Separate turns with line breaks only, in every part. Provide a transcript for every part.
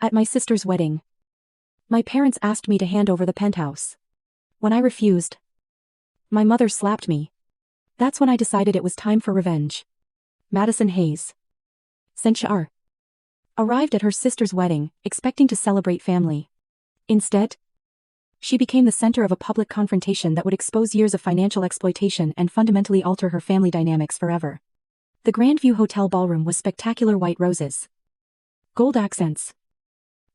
At my sister's wedding, my parents asked me to hand over the penthouse. When I refused, my mother slapped me. That's when I decided it was time for revenge. Madison Hayes. Senchar arrived at her sister's wedding, expecting to celebrate family. Instead, she became the center of a public confrontation that would expose years of financial exploitation and fundamentally alter her family dynamics forever. The Grandview Hotel ballroom was spectacular white roses, gold accents,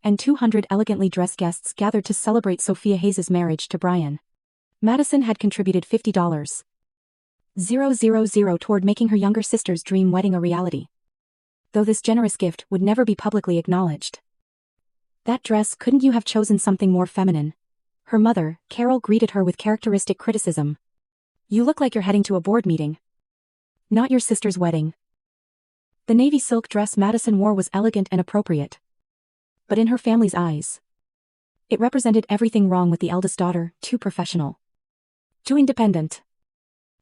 and 200 elegantly dressed guests gathered to celebrate Sophia Hayes' marriage to Brian. Madison had contributed $50,000 toward making her younger sister's dream wedding a reality, though this generous gift would never be publicly acknowledged. That dress, couldn't you have chosen something more feminine? Her mother, Carol, greeted her with characteristic criticism. You look like you're heading to a board meeting, not your sister's wedding. The navy silk dress Madison wore was elegant and appropriate, but in her family's eyes, it represented everything wrong with the eldest daughter: too professional, too independent,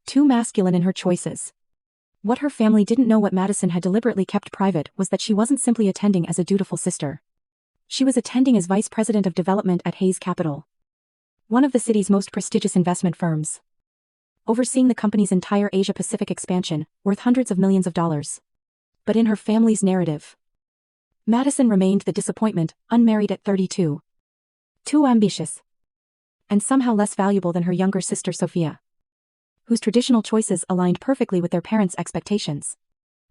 too masculine in her choices. What her family didn't know, what Madison had deliberately kept private, was that she wasn't simply attending as a dutiful sister. She was attending as vice president of development at Hayes Capital, one of the city's most prestigious investment firms, overseeing the company's entire Asia-Pacific expansion, worth hundreds of millions of dollars. But in her family's narrative, Madison remained the disappointment, unmarried at 32. Too ambitious, and somehow less valuable than her younger sister Sophia, whose traditional choices aligned perfectly with their parents' expectations.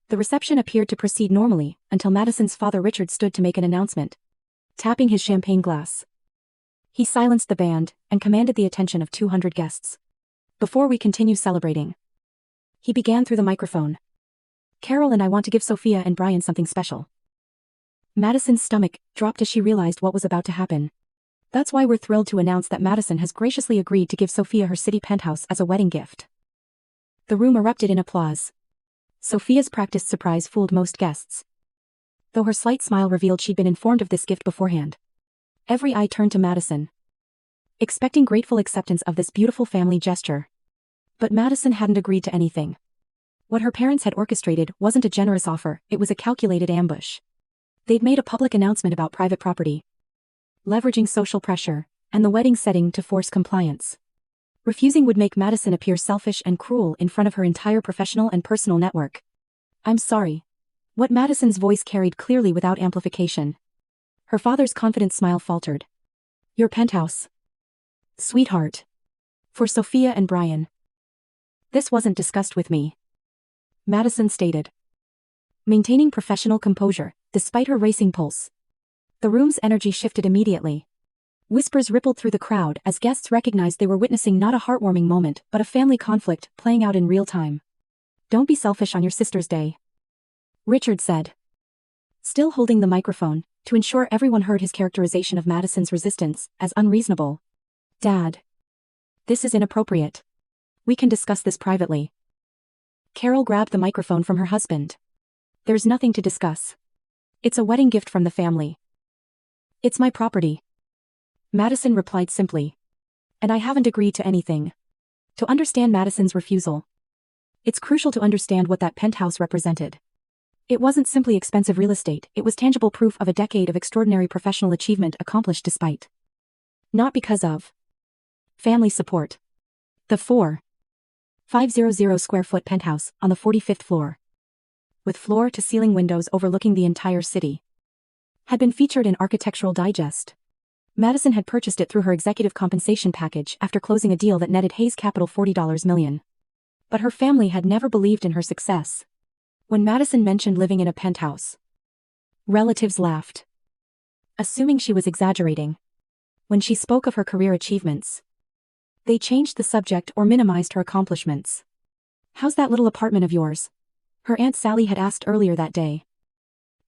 The reception appeared to proceed normally, until Madison's father Richard stood to make an announcement, tapping his champagne glass. He silenced the band, and commanded the attention of 200 guests. Before we continue celebrating, he began through the microphone, Carol and I want to give Sophia and Brian something special. Madison's stomach dropped as she realized what was about to happen. That's why we're thrilled to announce that Madison has graciously agreed to give Sophia her city penthouse as a wedding gift. The room erupted in applause. Sophia's practiced surprise fooled most guests, though her slight smile revealed she'd been informed of this gift beforehand. Every eye turned to Madison, expecting grateful acceptance of this beautiful family gesture. But Madison hadn't agreed to anything. What her parents had orchestrated wasn't a generous offer, it was a calculated ambush. They'd made a public announcement about private property, leveraging social pressure, and the wedding setting to force compliance. Refusing would make Madison appear selfish and cruel in front of her entire professional and personal network. I'm sorry. What Madison's voice carried clearly without amplification. Her father's confident smile faltered. Your penthouse, sweetheart. For Sophia and Brian. This wasn't discussed with me, Madison stated, maintaining professional composure, despite her racing pulse. The room's energy shifted immediately. Whispers rippled through the crowd as guests recognized they were witnessing not a heartwarming moment but a family conflict playing out in real time. Don't be selfish on your sister's day, Richard said, still holding the microphone, to ensure everyone heard his characterization of Madison's resistance as unreasonable. Dad, this is inappropriate. We can discuss this privately. Carol grabbed the microphone from her husband. There's nothing to discuss. It's a wedding gift from the family. It's my property, Madison replied simply. And I haven't agreed to anything. To understand Madison's refusal, it's crucial to understand what that penthouse represented. It wasn't simply expensive real estate, it was tangible proof of a decade of extraordinary professional achievement accomplished despite, not because of, family support. The 4,500 square foot penthouse on the 45th floor, with floor-to-ceiling windows overlooking the entire city, had been featured in Architectural Digest. Madison had purchased it through her executive compensation package after closing a deal that netted Hayes Capital $40 million. But her family had never believed in her success. When Madison mentioned living in a penthouse, relatives laughed, assuming she was exaggerating. When she spoke of her career achievements, they changed the subject or minimized her accomplishments. How's that little apartment of yours? Her Aunt Sally had asked earlier that day,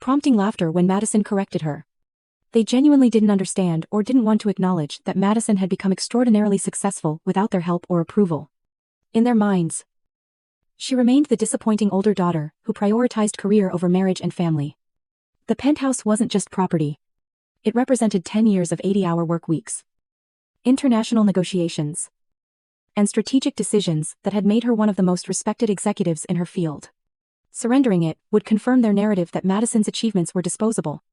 prompting laughter when Madison corrected her. They genuinely didn't understand or didn't want to acknowledge that Madison had become extraordinarily successful without their help or approval. In their minds, she remained the disappointing older daughter who prioritized career over marriage and family. The penthouse wasn't just property. It represented 10 years of 80-hour work weeks, international negotiations, and strategic decisions that had made her one of the most respected executives in her field. Surrendering it would confirm their narrative that Madison's achievements were disposable.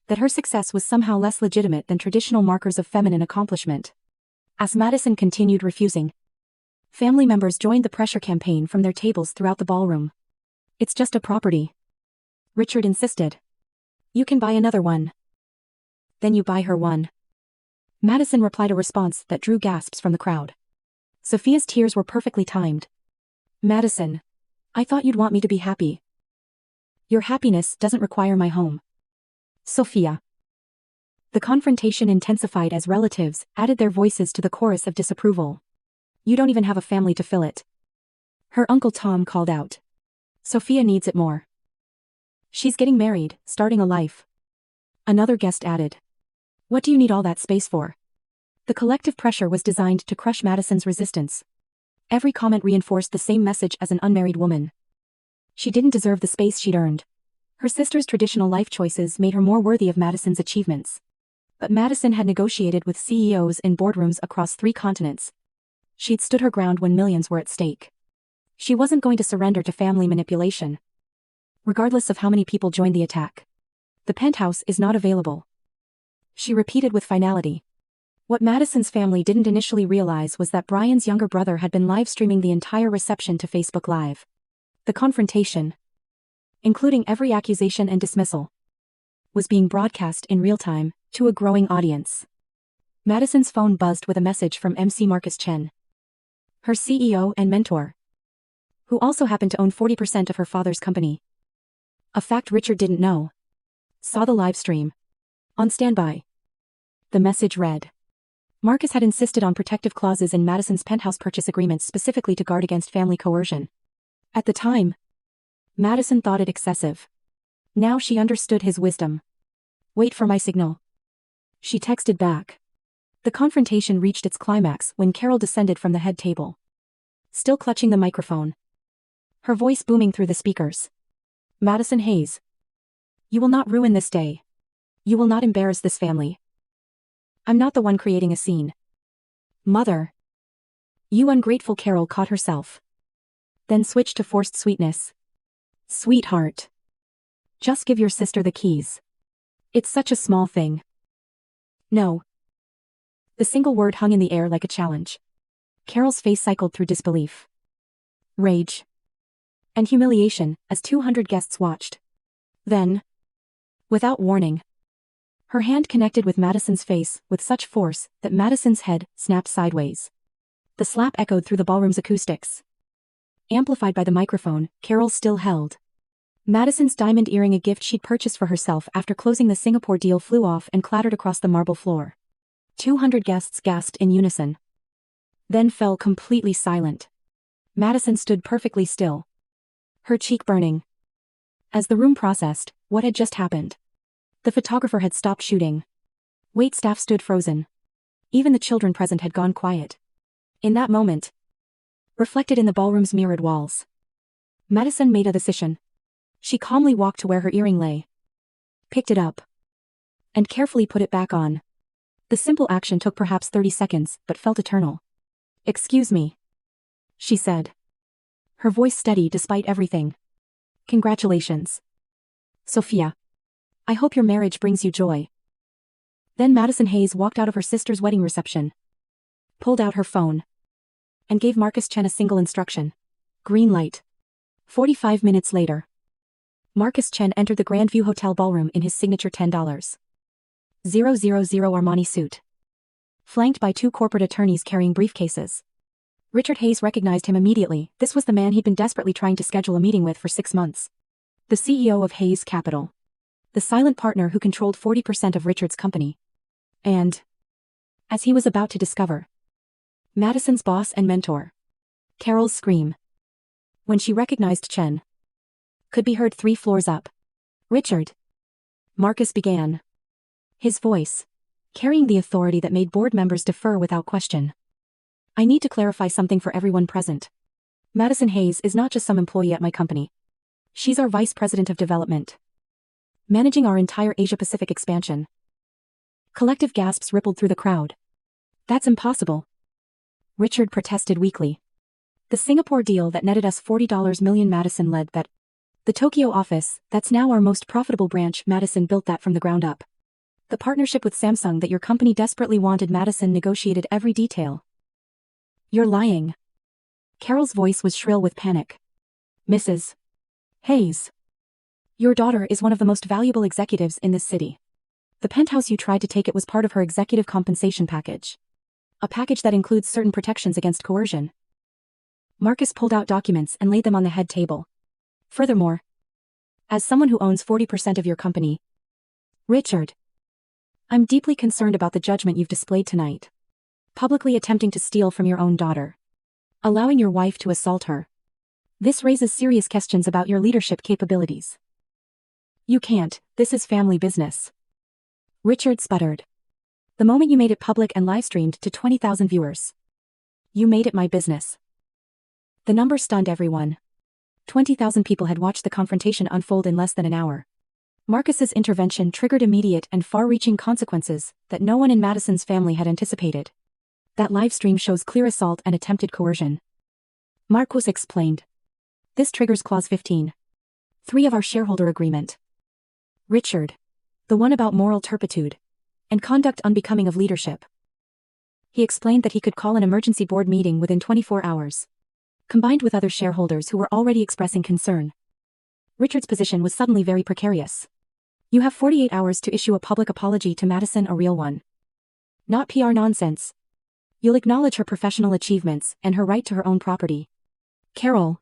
that her success was somehow less legitimate than traditional markers of feminine accomplishment. As Madison continued refusing, family members joined the pressure campaign from their tables throughout the ballroom. "It's just a property," Richard insisted. "You can buy another one." "Then you buy her one." Madison replied, a response that drew gasps from the crowd. Sophia's tears were perfectly timed. "Madison, I thought you'd want me to be happy." "Your happiness doesn't require my home." "Sophia." The confrontation intensified as relatives added their voices to the chorus of disapproval. "You don't even have a family to fill it," her Uncle Tom called out. "Sophia needs it more. She's getting married, starting a life." Another guest added. "What do you need all that space for?" The collective pressure was designed to crush Madison's resistance. Every comment reinforced the same message as an unmarried woman. She didn't deserve the space she'd earned. Her sister's traditional life choices made her more worthy of Madison's achievements. But Madison had negotiated with CEOs in boardrooms across 3 continents. She'd stood her ground when millions were at stake. She wasn't going to surrender to family manipulation. Regardless of how many people joined the attack. "The penthouse is not available," she repeated with finality. What Madison's family didn't initially realize was that Brian's younger brother had been live-streaming the entire reception to Facebook Live. The confrontation, including every accusation and dismissal, was being broadcast in real time to a growing audience. Madison's phone buzzed with a message from MC Marcus Chen, her CEO and mentor, who also happened to own 40% of her father's company. A fact Richard didn't know. Saw the live stream. On standby. The message read. Marcus had insisted on protective clauses in Madison's penthouse purchase agreements specifically to guard against family coercion. At the time, Madison thought it excessive. Now she understood his wisdom. "Wait for my signal," she texted back. The confrontation reached its climax when Carol descended from the head table, still clutching the microphone, her voice booming through the speakers. "Madison Hayes, you will not ruin this day. You will not embarrass this family. I'm not the one creating a scene." "Mother. You ungrateful," Carol caught herself. Then switched to forced sweetness. "Sweetheart. Just give your sister the keys. It's such a small thing." "No." The single word hung in the air like a challenge. Carol's face cycled through disbelief, rage, and humiliation as 200 guests watched. Then, without warning, her hand connected with Madison's face with such force that Madison's head snapped sideways. The slap echoed through the ballroom's acoustics, amplified by the microphone Carol still held. Madison's diamond earring, a gift she'd purchased for herself after closing the Singapore deal, flew off and clattered across the marble floor. 200 guests gasped in unison, then fell completely silent. Madison stood perfectly still, her cheek burning, as the room processed what had just happened. The photographer had stopped shooting. Wait staff stood frozen. Even the children present had gone quiet. In that moment, reflected in the ballroom's mirrored walls, Madison made a decision. She calmly walked to where her earring lay, picked it up, and carefully put it back on. The simple action took perhaps 30 seconds, but felt eternal. "Excuse me," she said, her voice steady despite everything. "Congratulations, Sophia. I hope your marriage brings you joy." Then Madison Hayes walked out of her sister's wedding reception, pulled out her phone, and gave Marcus Chen a single instruction. Green light. 45 minutes later, Marcus Chen entered the Grandview Hotel ballroom in his signature $10,000 Armani suit, flanked by 2 corporate attorneys carrying briefcases. Richard Hayes recognized him immediately. This was the man he'd been desperately trying to schedule a meeting with for 6 months. The CEO of Hayes Capital. The silent partner who controlled 40% of Richard's company. And, as he was about to discover, Madison's boss and mentor. Carol's scream, when she recognized Chen, could be heard 3 floors up. "Richard," Marcus began, his voice carrying the authority that made board members defer without question. "I need to clarify something for everyone present. Madison Hayes is not just some employee at my company. She's our vice president of development, managing our entire Asia-Pacific expansion." Collective gasps rippled through the crowd. "That's impossible," Richard protested weakly. "The Singapore deal that netted us $40 million, Madison led that. The Tokyo office, that's now our most profitable branch, Madison built that from the ground up. The partnership with Samsung that your company desperately wanted. Madison negotiated every detail. You're lying. Carol's voice was shrill with panic. Mrs. Hayes. Your daughter is one of the most valuable executives in this city. The penthouse you tried to take, it was part of her executive compensation package. A package that includes certain protections against coercion. Marcus pulled out documents and laid them on the head table. Furthermore, as someone who owns 40% of your company, Richard, I'm deeply concerned about the judgment you've displayed tonight. Publicly attempting to steal from your own daughter. Allowing your wife to assault her. This raises serious questions about your leadership capabilities. You can't, this is family business. Richard sputtered. The moment you made it public and live-streamed to 20,000 viewers. You made it my business. The number stunned everyone. 20,000 people had watched the confrontation unfold in less than an hour. Marcus's intervention triggered immediate and far-reaching consequences that no one in Madison's family had anticipated. That live stream shows clear assault and attempted coercion. Marcus explained. This triggers Clause 15. 3 of our shareholder agreement. Richard. The one about moral turpitude. And conduct unbecoming of leadership. He explained that he could call an emergency board meeting within 24 hours. Combined with other shareholders who were already expressing concern. Richard's position was suddenly very precarious. You have 48 hours to issue a public apology to Madison, a real one. Not PR nonsense. You'll acknowledge her professional achievements and her right to her own property. Carol.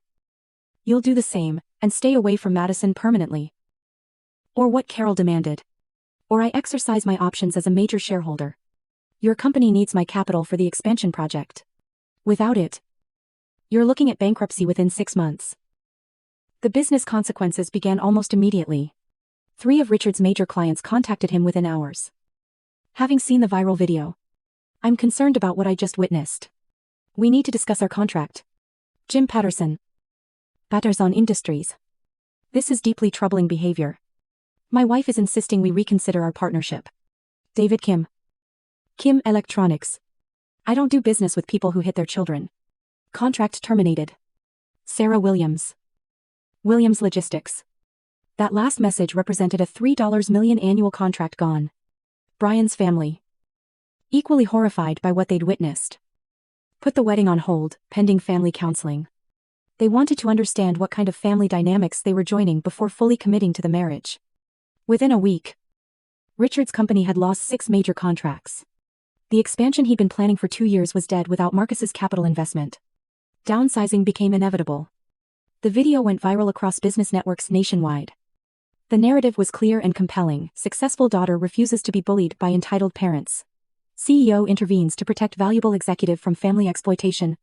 You'll do the same, and stay away from Madison permanently. Or what Carol demanded. Or I exercise my options as a major shareholder. Your company needs my capital for the expansion project. Without it, you're looking at bankruptcy within 6 months. The business consequences began almost immediately. 3 of Richard's major clients contacted him within hours. Having seen the viral video, I'm concerned about what I just witnessed. We need to discuss our contract. Jim Patterson. Patterson Industries. This is deeply troubling behavior. My wife is insisting we reconsider our partnership. David Kim. Kim Electronics. I don't do business with people who hit their children. Contract terminated. Sarah Williams. Williams Logistics. That last message represented a $3 million annual contract gone. Brian's family. Equally horrified by what they'd witnessed. Put the wedding on hold, pending family counseling. They wanted to understand what kind of family dynamics they were joining before fully committing to the marriage. Within a week, Richard's company had lost 6 major contracts. The expansion he'd been planning for 2 years was dead without Marcus's capital investment. Downsizing became inevitable. The video went viral across business networks nationwide. The narrative was clear and compelling. Successful daughter refuses to be bullied by entitled parents. CEO intervenes to protect valuable executive from family exploitation.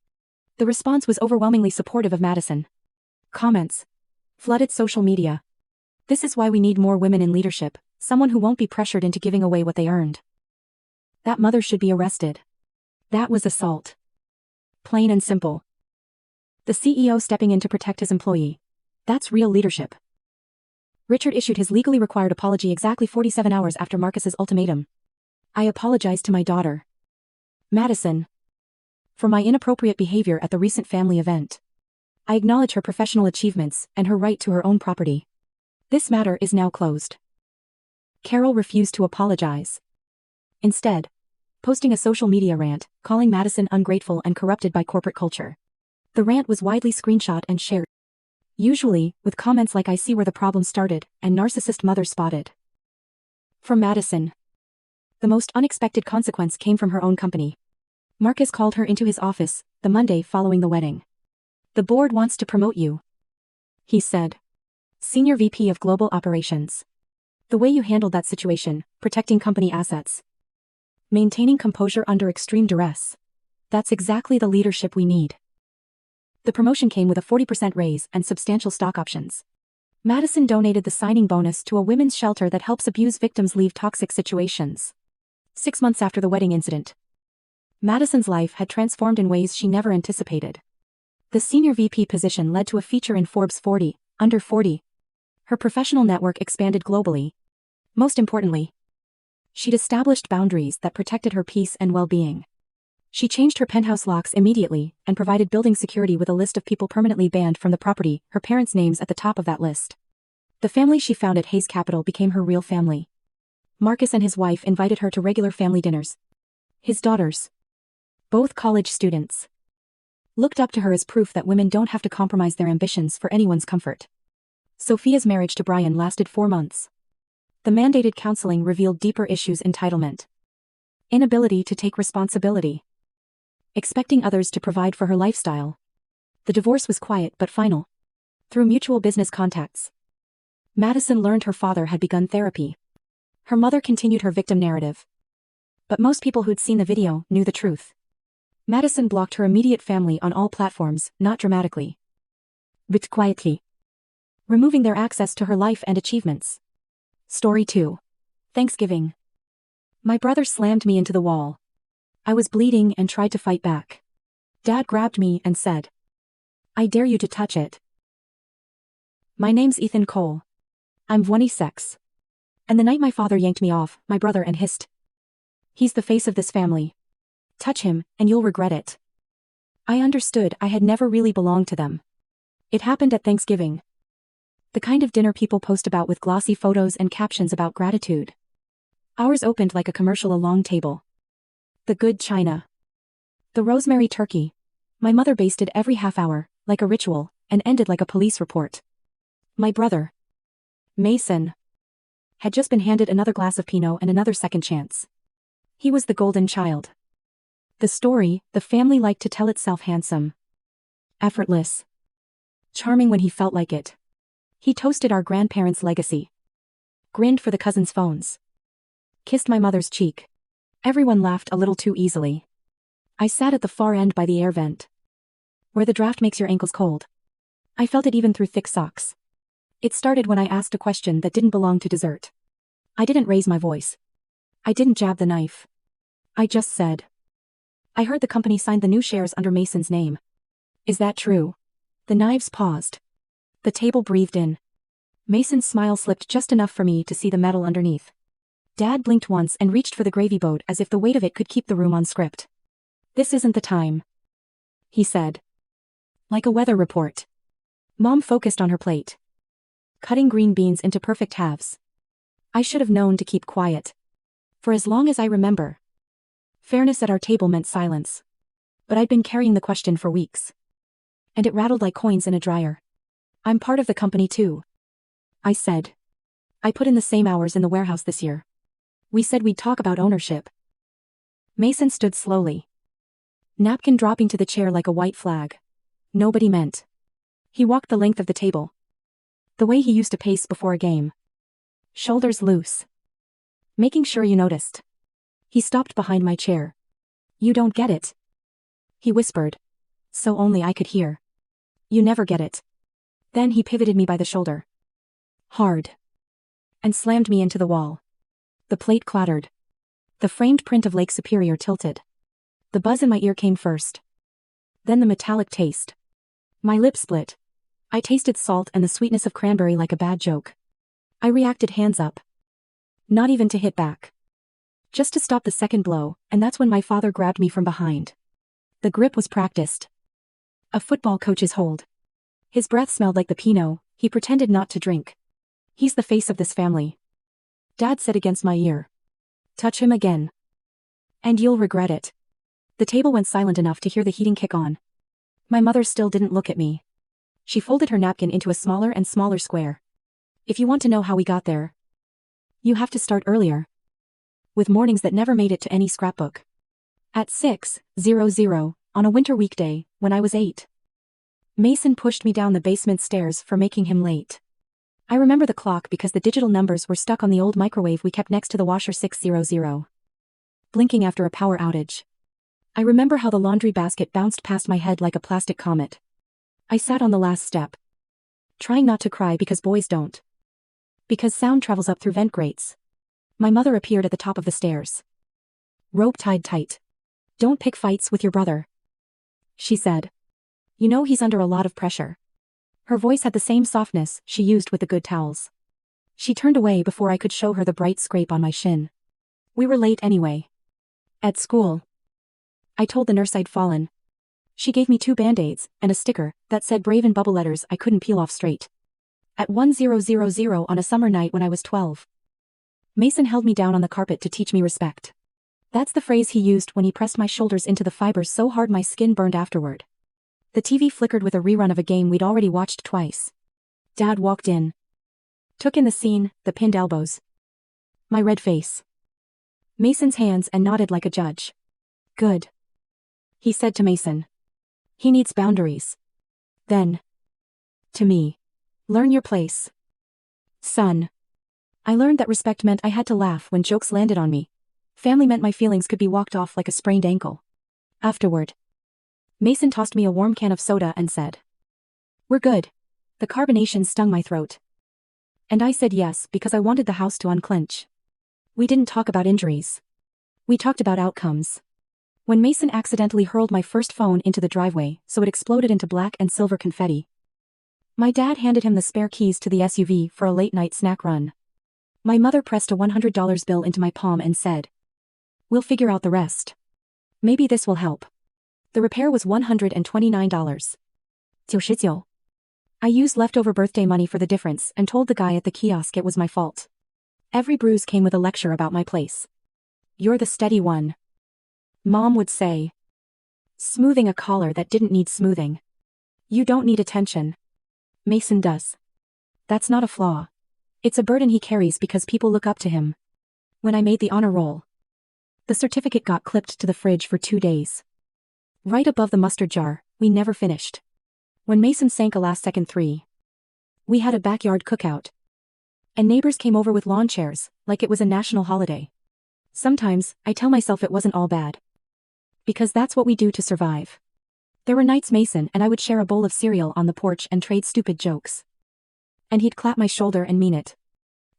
The response was overwhelmingly supportive of Madison. Comments flooded social media. This is why we need more women in leadership, someone who won't be pressured into giving away what they earned. That mother should be arrested. That was assault. Plain and simple. The CEO stepping in to protect his employee. That's real leadership. Richard issued his legally required apology exactly 47 hours after Marcus's ultimatum. I apologize to my daughter, Madison, for my inappropriate behavior at the recent family event. I acknowledge her professional achievements and her right to her own property. This matter is now closed. Carol refused to apologize. Instead, posting a social media rant, calling Madison ungrateful and corrupted by corporate culture. The rant was widely screenshot and shared. Usually, with comments like I see where the problem started, and narcissist mother spotted. From Madison. The most unexpected consequence came from her own company. Marcus called her into his office, the Monday following the wedding. The board wants to promote you, he said. Senior VP of Global Operations. The way you handled that situation, protecting company assets. Maintaining composure under extreme duress. That's exactly the leadership we need. The promotion came with a 40% raise and substantial stock options. Madison donated the signing bonus to a women's shelter that helps abuse victims leave toxic situations. 6 months after the wedding incident, Madison's life had transformed in ways she never anticipated. The senior VP position led to a feature in Forbes 40, Under 40. Her professional network expanded globally. Most importantly, she'd established boundaries that protected her peace and well-being. She changed her penthouse locks immediately and provided building security with a list of people permanently banned from the property, her parents' names at the top of that list. The family she founded, Hayes Capital, became her real family. Marcus and his wife invited her to regular family dinners. His daughters, both college students, looked up to her as proof that women don't have to compromise their ambitions for anyone's comfort. Sophia's marriage to Brian lasted 4 months. The mandated counseling revealed deeper issues: entitlement, inability to take responsibility, expecting others to provide for her lifestyle. The divorce was quiet but final. Through mutual business contacts, Madison learned her father had begun therapy. Her mother continued her victim narrative. But most people who'd seen the video knew the truth. Madison blocked her immediate family on all platforms, not dramatically, but quietly, removing their access to her life and achievements. Story 2. Thanksgiving. My brother slammed me into the wall. I was bleeding and tried to fight back. Dad grabbed me and said, "I dare you to touch it." My name's Ethan Cole. I'm 26. And the night my father yanked me off, my brother and hissed, "He's the face of this family. Touch him, and you'll regret it." I understood I had never really belonged to them. It happened at Thanksgiving. The kind of dinner people post about with glossy photos and captions about gratitude. Ours opened like a commercial: a long table, the good china, the rosemary turkey. My mother basted every half hour, like a ritual, and ended like a police report. My brother, Mason, had just been handed another glass of Pinot and another second chance. He was the golden child. The story the family liked to tell itself: handsome, effortless, charming when he felt like it. He toasted our grandparents' legacy, grinned for the cousins' phones, kissed my mother's cheek. Everyone laughed a little too easily. I sat at the far end by the air vent, where the draft makes your ankles cold. I felt it even through thick socks. It started when I asked a question that didn't belong to dessert. I didn't raise my voice. I didn't jab the knife. I just said, "I heard the company signed the new shares under Mason's name. Is that true?" The knives paused. The table breathed in. Mason's smile slipped just enough for me to see the metal underneath. Dad blinked once and reached for the gravy boat as if the weight of it could keep the room on script. "This isn't the time," he said, like a weather report. Mom focused on her plate, cutting green beans into perfect halves. I should have known to keep quiet. For as long as I remember, fairness at our table meant silence. But I'd been carrying the question for weeks, and it rattled like coins in a dryer. "I'm part of the company too," I said. "I put in the same hours in the warehouse this year. We said we'd talk about ownership." Mason stood slowly, napkin dropping to the chair like a white flag. Nobody meant. He walked the length of the table, the way he used to pace before a game, shoulders loose, making sure you noticed. He stopped behind my chair. "You don't get it," he whispered, so only I could hear. "You never get it." Then he pivoted me by the shoulder, hard, and slammed me into the wall. The plate clattered. The framed print of Lake Superior tilted. The buzz in my ear came first, then the metallic taste. My lips split. I tasted salt and the sweetness of cranberry like a bad joke. I reacted hands up. Not even to hit back, just to stop the second blow, and that's when my father grabbed me from behind. The grip was practiced. A football coach's hold. His breath smelled like the Pinot he pretended not to drink. "He's the face of this family," Dad said against my ear. "Touch him again, and you'll regret it." The table went silent enough to hear the heating kick on. My mother still didn't look at me. She folded her napkin into a smaller and smaller square. "If you want to know how we got there, you have to start earlier." With mornings that never made it to any scrapbook. At 6:00 on a winter weekday, when I was 8. Mason pushed me down the basement stairs for making him late. I remember the clock because the digital numbers were stuck on the old microwave we kept next to the washer. 6:00. Blinking after a power outage. I remember how the laundry basket bounced past my head like a plastic comet. I sat on the last step, trying not to cry because boys don't. Because sound travels up through vent grates. My mother appeared at the top of the stairs, rope tied tight. "Don't pick fights with your brother," she said. "You know he's under a lot of pressure." Her voice had the same softness she used with the good towels. She turned away before I could show her the bright scrape on my shin. We were late anyway. At school, I told the nurse I'd fallen. She gave me 2 Band-Aids and a sticker that said brave in bubble letters I couldn't peel off straight. At 10:00 on a summer night when I was 12. Mason held me down on the carpet to teach me respect. That's the phrase he used when he pressed my shoulders into the fibers so hard my skin burned afterward. The TV flickered with a rerun of a game we'd already watched twice. Dad walked in. Took in the scene, the pinned elbows. My red face. Mason's hands and nodded like a judge. Good. He said to Mason. He needs boundaries. Then. To me. Learn your place. Son. I learned that respect meant I had to laugh when jokes landed on me. Family meant my feelings could be walked off like a sprained ankle. Afterward. Mason tossed me a warm can of soda and said. We're good. The carbonation stung my throat. And I said yes because I wanted the house to unclench. We didn't talk about injuries. We talked about outcomes. When Mason accidentally hurled my first phone into the driveway so it exploded into black and silver confetti. My dad handed him the spare keys to the SUV for a late-night snack run. My mother pressed a $100 bill into my palm and said. We'll figure out the rest. Maybe this will help. The repair was $129. 99. I used leftover birthday money for the difference and told the guy at the kiosk it was my fault. Every bruise came with a lecture about my place. You're the steady one. Mom would say. Smoothing a collar that didn't need smoothing. You don't need attention. Mason does. That's not a flaw. It's a burden he carries because people look up to him. When I made the honor roll. The certificate got clipped to the fridge for 2 days. Right above the mustard jar, we never finished. When Mason sank a last-second 3. We had a backyard cookout. And neighbors came over with lawn chairs, like it was a national holiday. Sometimes, I tell myself it wasn't all bad. Because that's what we do to survive. There were nights Mason and I would share a bowl of cereal on the porch and trade stupid jokes. And he'd clap my shoulder and mean it.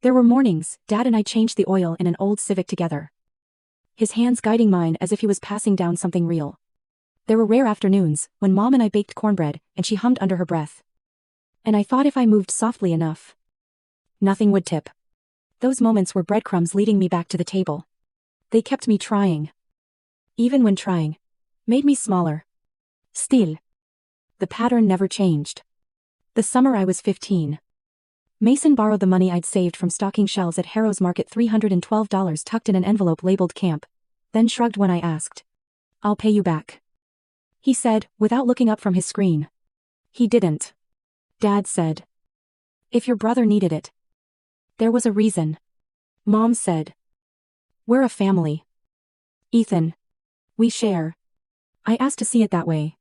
There were mornings, Dad and I changed the oil in an old Civic together. His hands guiding mine as if he was passing down something real. There were rare afternoons, when Mom and I baked cornbread, and she hummed under her breath. And I thought if I moved softly enough, nothing would tip. Those moments were breadcrumbs leading me back to the table. They kept me trying. Even when trying. Made me smaller. Still. The pattern never changed. The summer I was 15. Mason borrowed the money I'd saved from stocking shelves at Harrow's Market, $312 tucked in an envelope labeled camp, then shrugged when I asked. I'll pay you back. He said, without looking up from his screen. He didn't. Dad said. If your brother needed it. There was a reason. Mom said. We're a family. Ethan. We share. I asked to see it that way.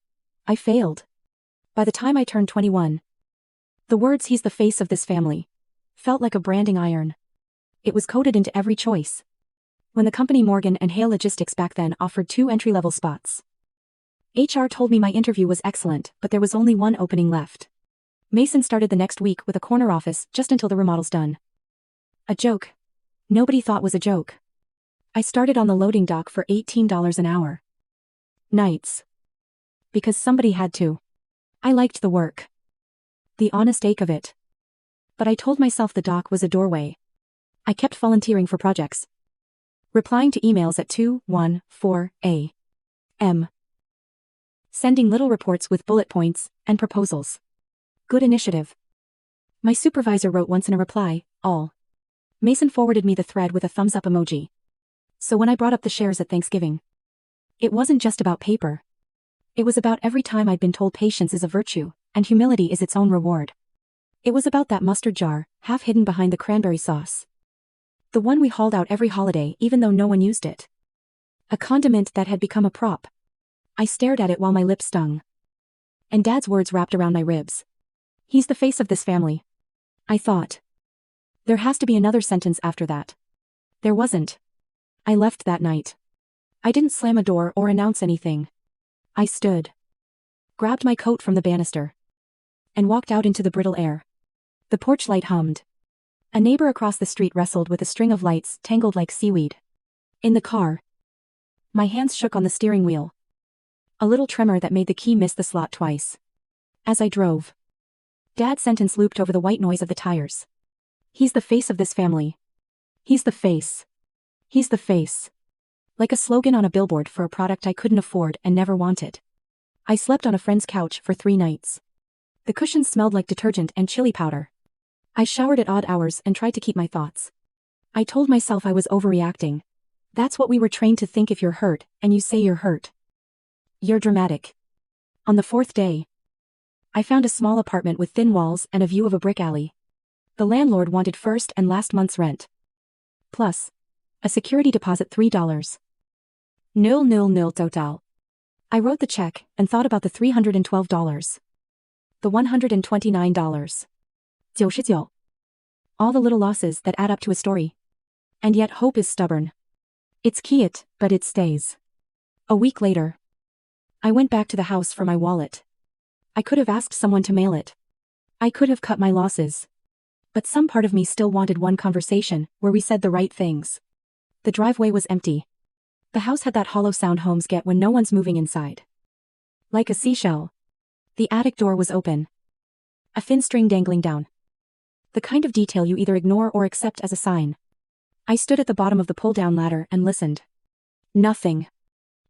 I failed. By the time I turned 21. The words "he's the face of this family" felt like a branding iron. It was coded into every choice. When the company Morgan and Hale Logistics back then offered 2 entry-level spots. HR told me my interview was excellent, but there was only 1 opening left. Mason started the next week with a corner office just until the remodel's done. A joke. Nobody thought was a joke. I started on the loading dock for $18 an hour. Nights. Because somebody had to. I liked the work. The honest ache of it. But I told myself the dock was a doorway. I kept volunteering for projects. Replying to emails at 2:14 a.m. Sending little reports with bullet points and proposals. Good initiative. My supervisor wrote once in a reply, all. Mason forwarded me the thread with a thumbs-up emoji. So when I brought up the shares at Thanksgiving, it wasn't just about paper. It was about every time I'd been told patience is a virtue, and humility is its own reward. It was about that mustard jar, half hidden behind the cranberry sauce. The one we hauled out every holiday even though no one used it. A condiment that had become a prop. I stared at it while my lips stung. And Dad's words wrapped around my ribs. He's the face of this family. I thought. There has to be another sentence after that. There wasn't. I left that night. I didn't slam a door or announce anything. I stood. Grabbed my coat from the banister. And walked out into the brittle air. The porch light hummed. A neighbor across the street wrestled with a string of lights tangled like seaweed. In the car. My hands shook on the steering wheel. A little tremor that made the key miss the slot twice. As I drove. Dad's sentence looped over the white noise of the tires. He's the face of this family. He's the face. He's the face. Like a slogan on a billboard for a product I couldn't afford and never wanted. I slept on a friend's couch for 3 nights. The cushions smelled like detergent and chili powder. I showered at odd hours and tried to keep my thoughts I told myself I was overreacting. That's what we were trained to think if you're hurt, and you say you're hurt. You're dramatic. On the fourth day, I found a small apartment with thin walls and a view of a brick alley. The landlord wanted first and last month's rent. Plus, a security deposit $3. Nil total. I wrote the check and thought about the $312. The $129. 99. All the little losses that add up to a story. And yet hope is stubborn. It's quiet, but it stays. A week later, I went back to the house for my wallet. I could have asked someone to mail it. I could have cut my losses. But some part of me still wanted one conversation where we said the right things. The driveway was empty. The house had that hollow sound homes get when no one's moving inside. Like a seashell. The attic door was open. A thin string dangling down. The kind of detail you either ignore or accept as a sign. I stood at the bottom of the pull-down ladder and listened. Nothing.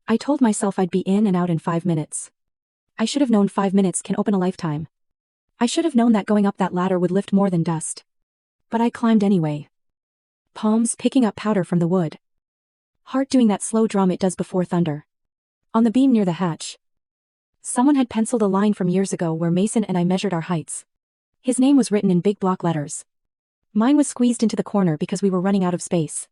I told myself I'd be in and out in 5 minutes. I should have known 5 minutes can open a lifetime. I should have known that going up that ladder would lift more than dust. But I climbed anyway. Palms picking up powder from the wood. Heart doing that slow drum it does before thunder. On the beam near the hatch, someone had penciled a line from years ago where Mason and I measured our heights. His name was written in big block letters. Mine was squeezed into the corner because we were running out of space.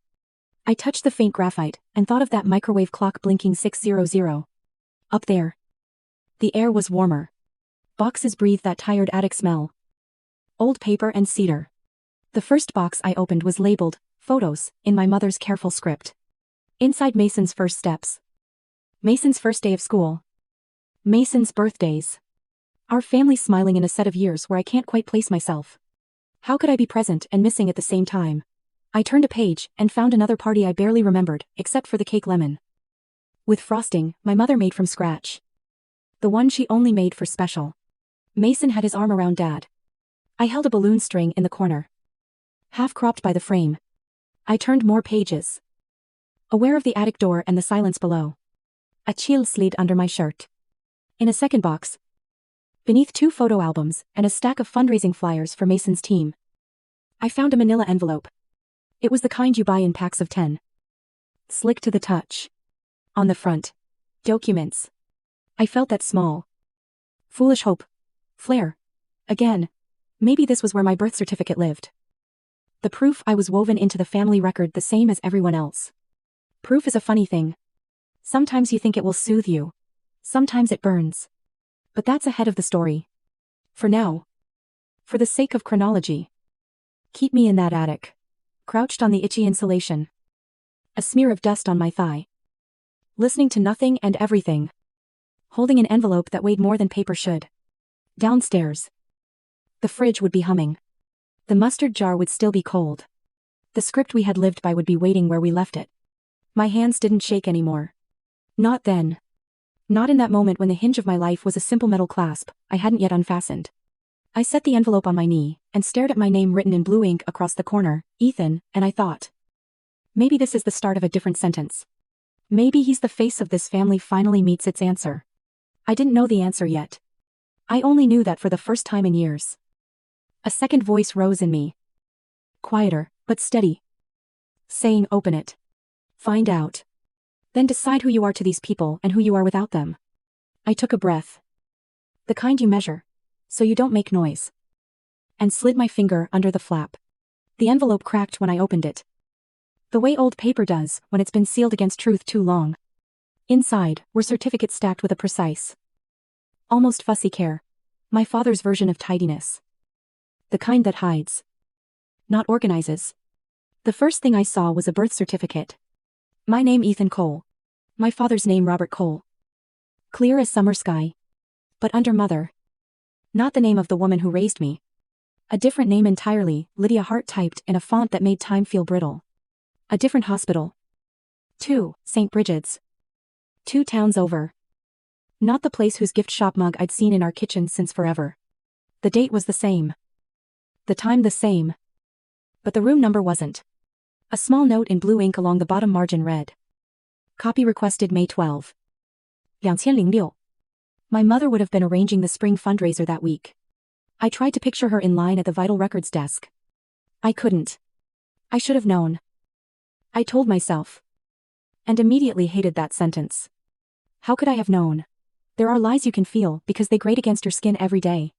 I touched the faint graphite and thought of that microwave clock blinking 600. Up there. The air was warmer. Boxes breathed that tired attic smell. Old paper and cedar. The first box I opened was labeled, Photos, in my mother's careful script. Inside Mason's first steps. Mason's first day of school. Mason's birthdays. Our family smiling in a set of years where I can't quite place myself. How could I be present and missing at the same time? I turned a page and found another party I barely remembered, except for the cake lemon. With frosting, my mother made from scratch. The one she only made for special. Mason had his arm around Dad. I held a balloon string in the corner. Half cropped by the frame. I turned more pages. Aware of the attic door and the silence below. A chill slid under my shirt. In a second box, beneath 2 photo albums and a stack of fundraising flyers for Mason's team, I found a manila envelope. It was the kind you buy in packs of 10. Slick to the touch. On the front, documents. I felt that small, foolish hope. Flare. Again. Maybe this was where my birth certificate lived. The proof I was woven into the family record the same as everyone else. Proof is a funny thing. Sometimes you think it will soothe you. Sometimes it burns. But that's ahead of the story. For now. For the sake of chronology. Keep me in that attic. Crouched on the itchy insulation. A smear of dust on my thigh. Listening to nothing and everything. Holding an envelope that weighed more than paper should. Downstairs. The fridge would be humming. The mustard jar would still be cold. The script we had lived by would be waiting where we left it. My hands didn't shake anymore. Not then. Not in that moment when the hinge of my life was a simple metal clasp I hadn't yet unfastened. I set the envelope on my knee and stared at my name written in blue ink across the corner, Ethan, and I thought. Maybe this is the start of a different sentence. Maybe he's the face of this family finally meets its answer. I didn't know the answer yet. I only knew that for the first time in years. A second voice rose in me. Quieter, but steady. Saying open it. Find out. Then decide who you are to these people and who you are without them. I took a breath. The kind you measure, so you don't make noise. And slid my finger under the flap. The envelope cracked when I opened it. The way old paper does when it's been sealed against truth too long. Inside were certificates stacked with a precise, almost fussy care. My father's version of tidiness. The kind that hides. Not organizes. The first thing I saw was a birth certificate. My name Ethan Cole. My father's name Robert Cole. Clear as summer sky. But under mother. Not the name of the woman who raised me. A different name entirely, Lydia Hart typed in a font that made time feel brittle. A different hospital. 2, St. Bridget's. 2 towns over. Not the place whose gift shop mug I'd seen in our kitchen since forever. The date was the same. The time the same. But the room number wasn't. A small note in blue ink along the bottom margin read. Copy requested May 12. 2006. My mother would have been arranging the spring fundraiser that week. I tried to picture her in line at the Vital Records desk. I couldn't. I should have known. I told myself. And immediately hated that sentence. How could I have known? There are lies you can feel because they grate against your skin every day.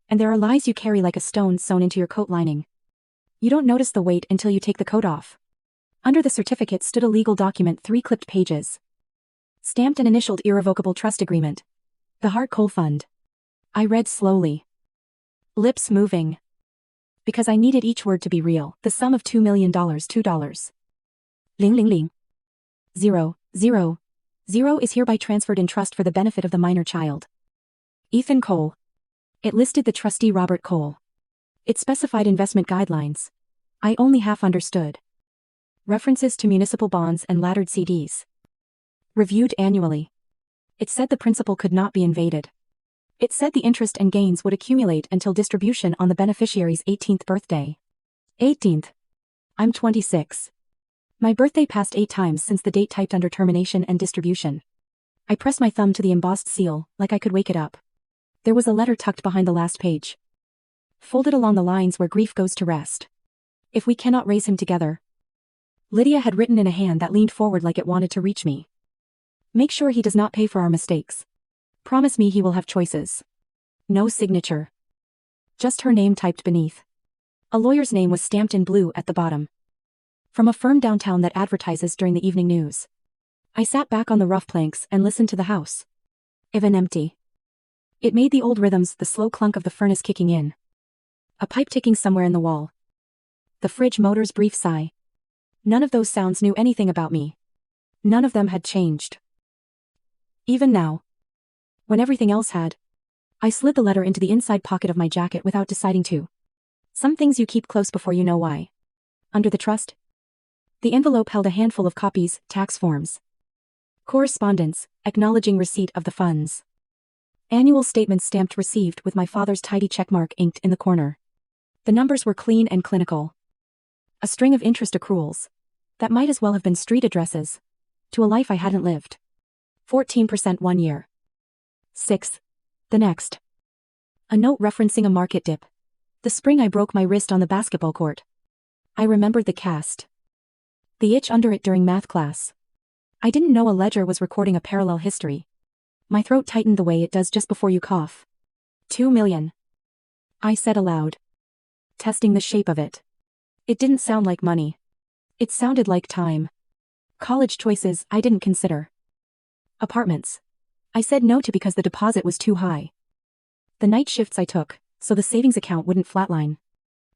And there are lies you carry like a stone sewn into your coat lining. You don't notice the weight until you take the coat off. Under the certificate stood a legal document, 3 clipped pages. Stamped and initialed irrevocable trust agreement. The Heart Coal Fund. I read slowly. Lips moving. Because I needed each word to be real. The sum of $2 million, $2. Ling ling ling. 0, 0. 0 is hereby transferred in trust for the benefit of the minor child. Ethan Cole. It listed the trustee Robert Cole. It specified investment guidelines. I only half understood. References to municipal bonds and laddered CDs. Reviewed annually. It said the principal could not be invaded. It said the interest and gains would accumulate until distribution on the beneficiary's 18th birthday. 18th. I'm 26. My birthday passed 8 times since the date typed under termination and distribution. I pressed my thumb to the embossed seal, like I could wake it up. There was a letter tucked behind the last page. Folded along the lines where grief goes to rest. If we cannot raise him together. Lydia had written in a hand that leaned forward like it wanted to reach me. Make sure he does not pay for our mistakes. Promise me he will have choices. No signature. Just her name typed beneath. A lawyer's name was stamped in blue at the bottom. From a firm downtown that advertises during the evening news. I sat back on the rough planks and listened to the house. Even empty. It made the old rhythms, the slow clunk of the furnace kicking in. A pipe ticking somewhere in the wall. The fridge motor's brief sigh. None of those sounds knew anything about me. None of them had changed. Even now. When everything else had. I slid the letter into the inside pocket of my jacket without deciding to. Some things you keep close before you know why. Under the trust. The envelope held a handful of copies, tax forms. Correspondence, acknowledging receipt of the funds. Annual statements stamped received with my father's tidy checkmark inked in the corner. The numbers were clean and clinical. A string of interest accruals. That might as well have been street addresses. To a life I hadn't lived. 14% 1 year. 6. The next. A note referencing a market dip. The spring I broke my wrist on the basketball court. I remembered the cast. The itch under it during math class. I didn't know a ledger was recording a parallel history. My throat tightened the way it does just before you cough. 2 million. I said aloud. Testing the shape of it. It didn't sound like money. It sounded like time. College choices I didn't consider. Apartments. I said no to because the deposit was too high. The night shifts I took, so the savings account wouldn't flatline.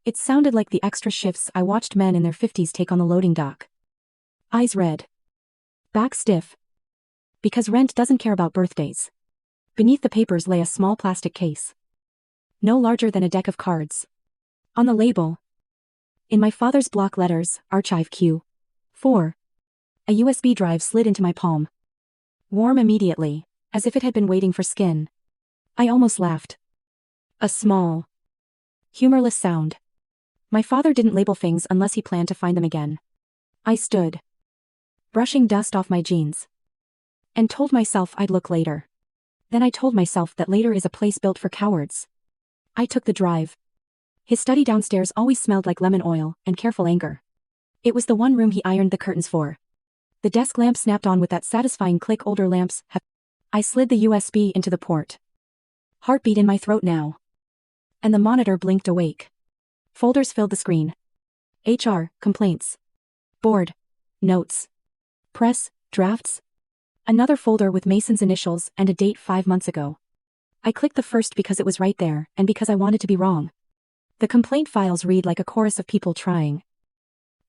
It sounded like the extra shifts I watched men in their 50s take on the loading dock. Eyes red. Back stiff. Because rent doesn't care about birthdays. Beneath the papers lay a small plastic case. No larger than a deck of cards. On the label. In my father's block letters, Archive Q. 4. A USB drive slid into my palm. Warm immediately, as if it had been waiting for skin. I almost laughed. A small, humorless sound. My father didn't label things unless he planned to find them again. I stood, brushing dust off my jeans, and told myself I'd look later. Then I told myself that later is a place built for cowards. I took the drive. His study downstairs always smelled like lemon oil and careful anger. It was the one room he ironed the curtains for. The desk lamp snapped on with that satisfying click older lamps have. I slid the USB into the port. Heartbeat in my throat now. And the monitor blinked awake. Folders filled the screen. HR, complaints. Board, notes. Press, drafts. Another folder with Mason's initials and a date 5 months ago. I clicked the first because it was right there and because I wanted to be wrong. The complaint files read like a chorus of people trying.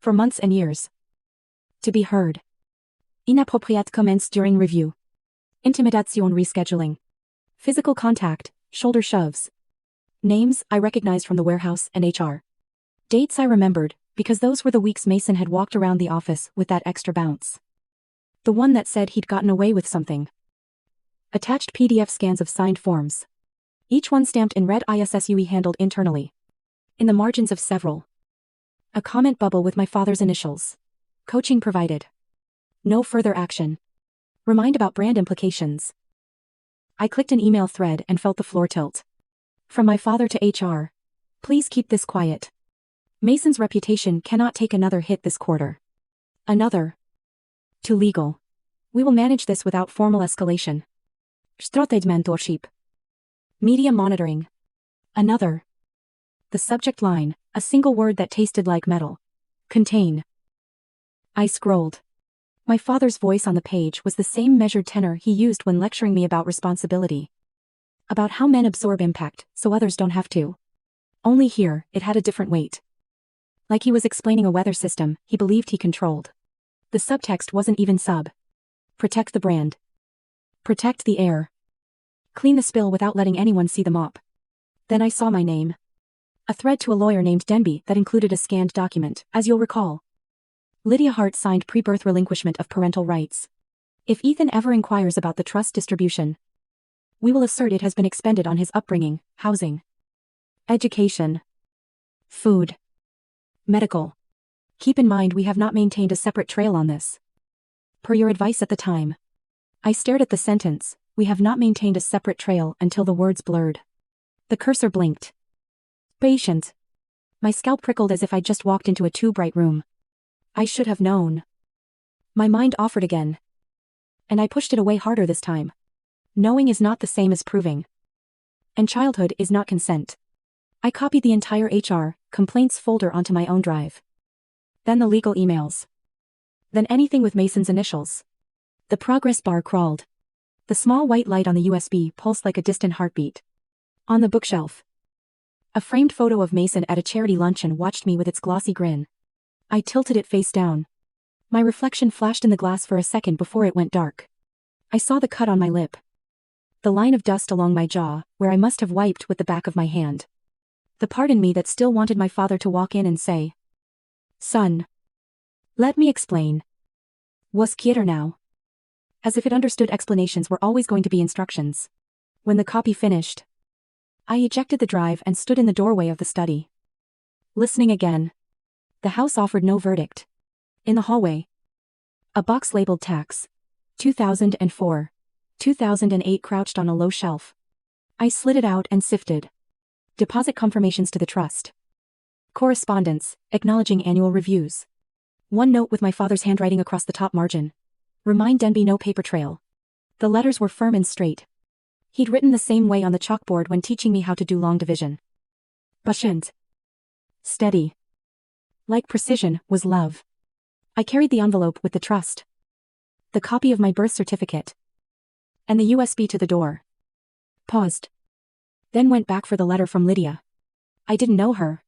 For months and years. To be heard. Inappropriate comments during review. Intimidation rescheduling. Physical contact, shoulder shoves. Names I recognized from the warehouse and HR. Dates I remembered, because those were the weeks Mason had walked around the office with that extra bounce. The one that said he'd gotten away with something. Attached PDF scans of signed forms. Each one stamped in red ISSUE handled internally. In the margins of several. A comment bubble with my father's initials. Coaching provided. No further action. Remind about brand implications. I clicked an email thread and felt the floor tilt. From my father to HR. Please keep this quiet. Mason's reputation cannot take another hit this quarter. Another. To legal. We will manage this without formal escalation. Strategy mentorship. Media monitoring. Another. The subject line, a single word that tasted like metal. Contain. I scrolled. My father's voice on the page was the same measured tenor he used when lecturing me about responsibility. About how men absorb impact, so others don't have to. Only here, it had a different weight. Like he was explaining a weather system he believed he controlled. The subtext wasn't even sub. Protect the brand. Protect the air. Clean the spill without letting anyone see the mop. Then I saw my name. A thread to a lawyer named Denby that included a scanned document, as you'll recall. Lydia Hart signed pre-birth relinquishment of parental rights. If Ethan ever inquires about the trust distribution, we will assert it has been expended on his upbringing, housing, education, food, medical. Keep in mind we have not maintained a separate trail on this. Per your advice at the time. I stared at the sentence, we have not maintained a separate trail until the words blurred. The cursor blinked. Patient. My scalp prickled as if I'd just walked into a too bright room. I should have known. My mind offered again. And I pushed it away harder this time. Knowing is not the same as proving. And childhood is not consent. I copied the entire HR complaints folder onto my own drive. Then the legal emails. Then anything with Mason's initials. The progress bar crawled. The small white light on the USB pulsed like a distant heartbeat. On the bookshelf. A framed photo of Mason at a charity luncheon watched me with its glossy grin. I tilted it face down. My reflection flashed in the glass for a second before it went dark. I saw the cut on my lip. The line of dust along my jaw, where I must have wiped with the back of my hand. The part in me that still wanted my father to walk in and say, "Son. Let me explain. Was quiero now." As if it understood explanations were always going to be instructions. When the copy finished, I ejected the drive and stood in the doorway of the study. Listening again. The house offered no verdict. In the hallway. A box labeled tax. 2004. 2008 crouched on a low shelf. I slid it out and sifted. Deposit confirmations to the trust. Correspondence, acknowledging annual reviews. One note with my father's handwriting across the top margin. Remind Denby no paper trail. The letters were firm and straight. He'd written the same way on the chalkboard when teaching me how to do long division. Patient. Steady. Like precision, was love. I carried the envelope with the trust. The copy of my birth certificate. And the USB to the door. Paused. Then went back for the letter from Lydia. I didn't know her.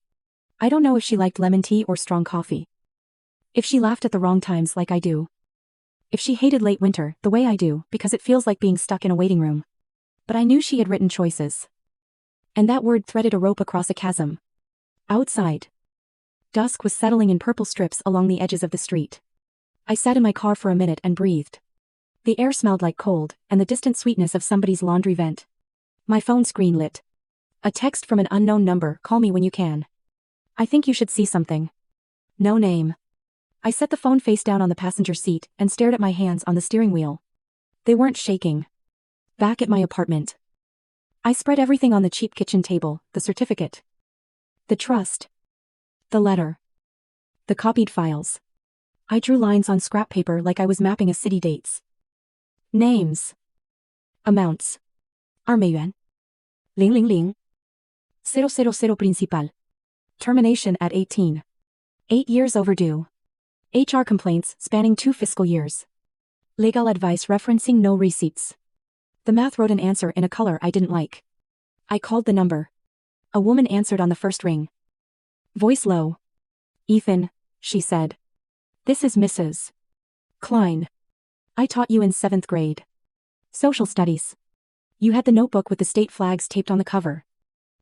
I don't know if she liked lemon tea or strong coffee. If she laughed at the wrong times like I do. If she hated late winter the way I do because it feels like being stuck in a waiting room. But I knew she had written choices. And that word threaded a rope across a chasm. Outside. Dusk was settling in purple strips along the edges of the street. I sat in my car for a minute and breathed. The air smelled like cold, and the distant sweetness of somebody's laundry vent. My phone screen lit. A text from an unknown number, call me when you can. I think you should see something. No name. I set the phone face down on the passenger seat and stared at my hands on the steering wheel. They weren't shaking. Back at my apartment. I spread everything on the cheap kitchen table, the certificate. The trust. The letter. The copied files. I drew lines on scrap paper like I was mapping a city dates. Names. Amounts. Armayuan. 000. 000 principal. Termination at 18. 8 years overdue. HR complaints spanning 2 fiscal years. Legal advice referencing no receipts. The math wrote an answer in a color I didn't like. I called the number. A woman answered on the first ring. Voice low. Ethan, she said. This is Mrs. Klein. I taught you in 7th grade. Social studies. You had the notebook with the state flags taped on the cover.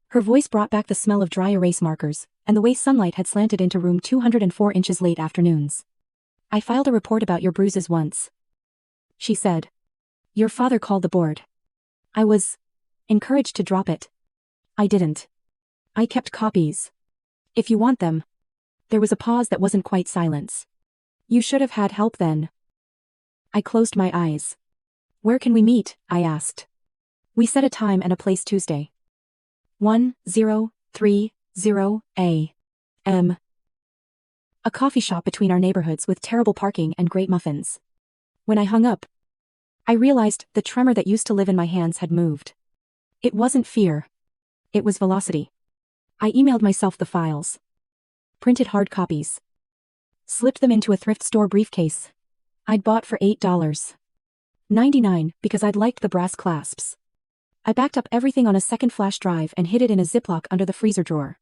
Her voice brought back the smell of dry erase markers, and the way sunlight had slanted into room 204 inches late afternoons. I filed a report about your bruises once. She said. Your father called the board. I was encouraged to drop it. I didn't. I kept copies. If you want them. There was a pause that wasn't quite silence. You should have had help then. I closed my eyes. Where can we meet? I asked. We set a time and a place Tuesday. 1030 a.m. A coffee shop between our neighborhoods with terrible parking and great muffins. When I hung up, I realized the tremor that used to live in my hands had moved. It wasn't fear. It was velocity. I emailed myself the files. Printed hard copies. Slipped them into a thrift store briefcase I'd bought for $8.99 because I'd liked the brass clasps. I backed up everything on a second flash drive and hid it in a Ziploc under the freezer drawer.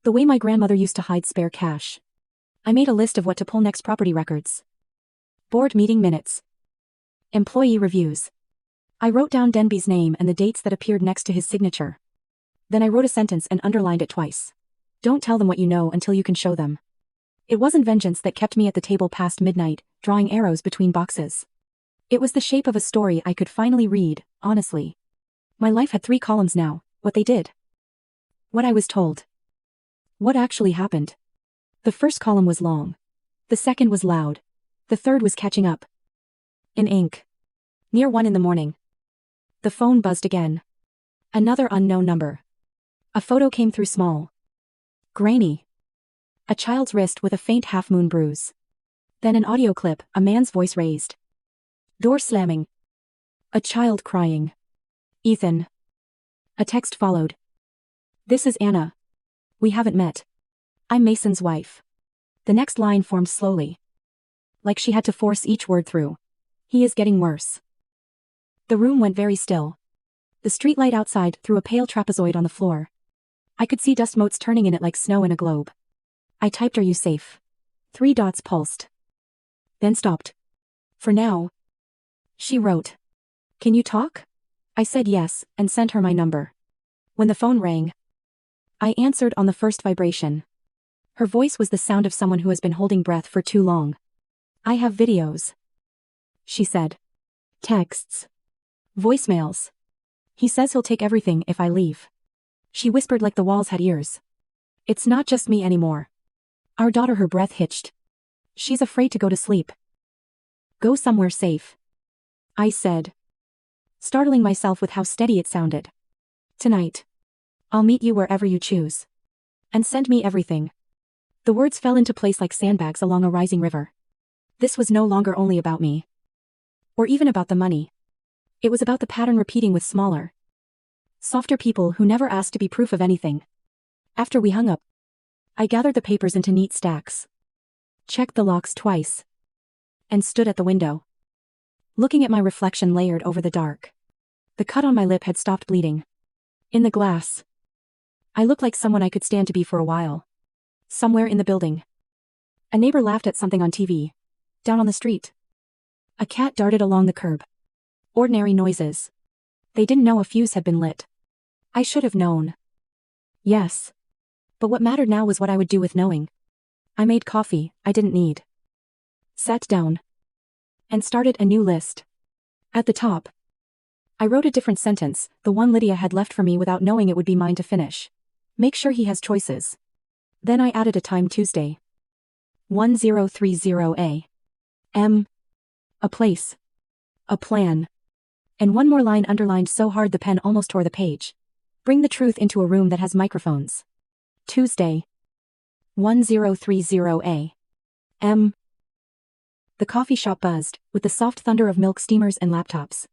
The way my grandmother used to hide spare cash. I made a list of what to pull next: property records, board meeting minutes, employee reviews. I wrote down Denby's name and the dates that appeared next to his signature. Then I wrote a sentence and underlined it twice. Don't tell them what you know until you can show them. It wasn't vengeance that kept me at the table past midnight, drawing arrows between boxes. It was the shape of a story I could finally read, honestly. My life had 3 columns now: what they did, what I was told, what actually happened. The first column was long. The second was loud. The third was catching up. In ink. Near 1 in the morning. The phone buzzed again. Another unknown number. A photo came through small. Grainy. A child's wrist with a faint half-moon bruise. Then an audio clip, a man's voice raised. Door slamming. A child crying. Ethan. A text followed. This is Anna. We haven't met. I'm Mason's wife. The next line formed slowly. Like she had to force each word through. He is getting worse. The room went very still. The streetlight outside threw a pale trapezoid on the floor. I could see dust motes turning in it like snow in a globe. I typed, "Are you safe?" 3 dots pulsed. Then stopped. For now. She wrote. Can you talk? I said yes, and sent her my number. When the phone rang, I answered on the first vibration. Her voice was the sound of someone who has been holding breath for too long. I have videos, she said. Texts. Voicemails. He says he'll take everything if I leave. She whispered like the walls had ears. It's not just me anymore. Our daughter, her breath hitched. She's afraid to go to sleep. Go somewhere safe, I said, startling myself with how steady it sounded. Tonight. I'll meet you wherever you choose. And send me everything. The words fell into place like sandbags along a rising river. This was no longer only about me. Or even about the money. It was about the pattern repeating with smaller, softer people who never asked to be proof of anything. After we hung up, I gathered the papers into neat stacks, checked the locks twice, and stood at the window, looking at my reflection layered over the dark. The cut on my lip had stopped bleeding. In the glass, I looked like someone I could stand to be for a while. Somewhere in the building. A neighbor laughed at something on TV. Down on the street. A cat darted along the curb. Ordinary noises. They didn't know a fuse had been lit. I should have known. Yes. But what mattered now was what I would do with knowing. I made coffee I didn't need. Sat down. And started a new list. At the top, I wrote a different sentence, the one Lydia had left for me without knowing it would be mine to finish. Make sure he has choices. Then I added a time: Tuesday. 1030 a.m. A place. A plan. And one more line underlined so hard the pen almost tore the page. Bring the truth into a room that has microphones. Tuesday. 1030 a.m. The coffee shop buzzed, with the soft thunder of milk steamers and laptops.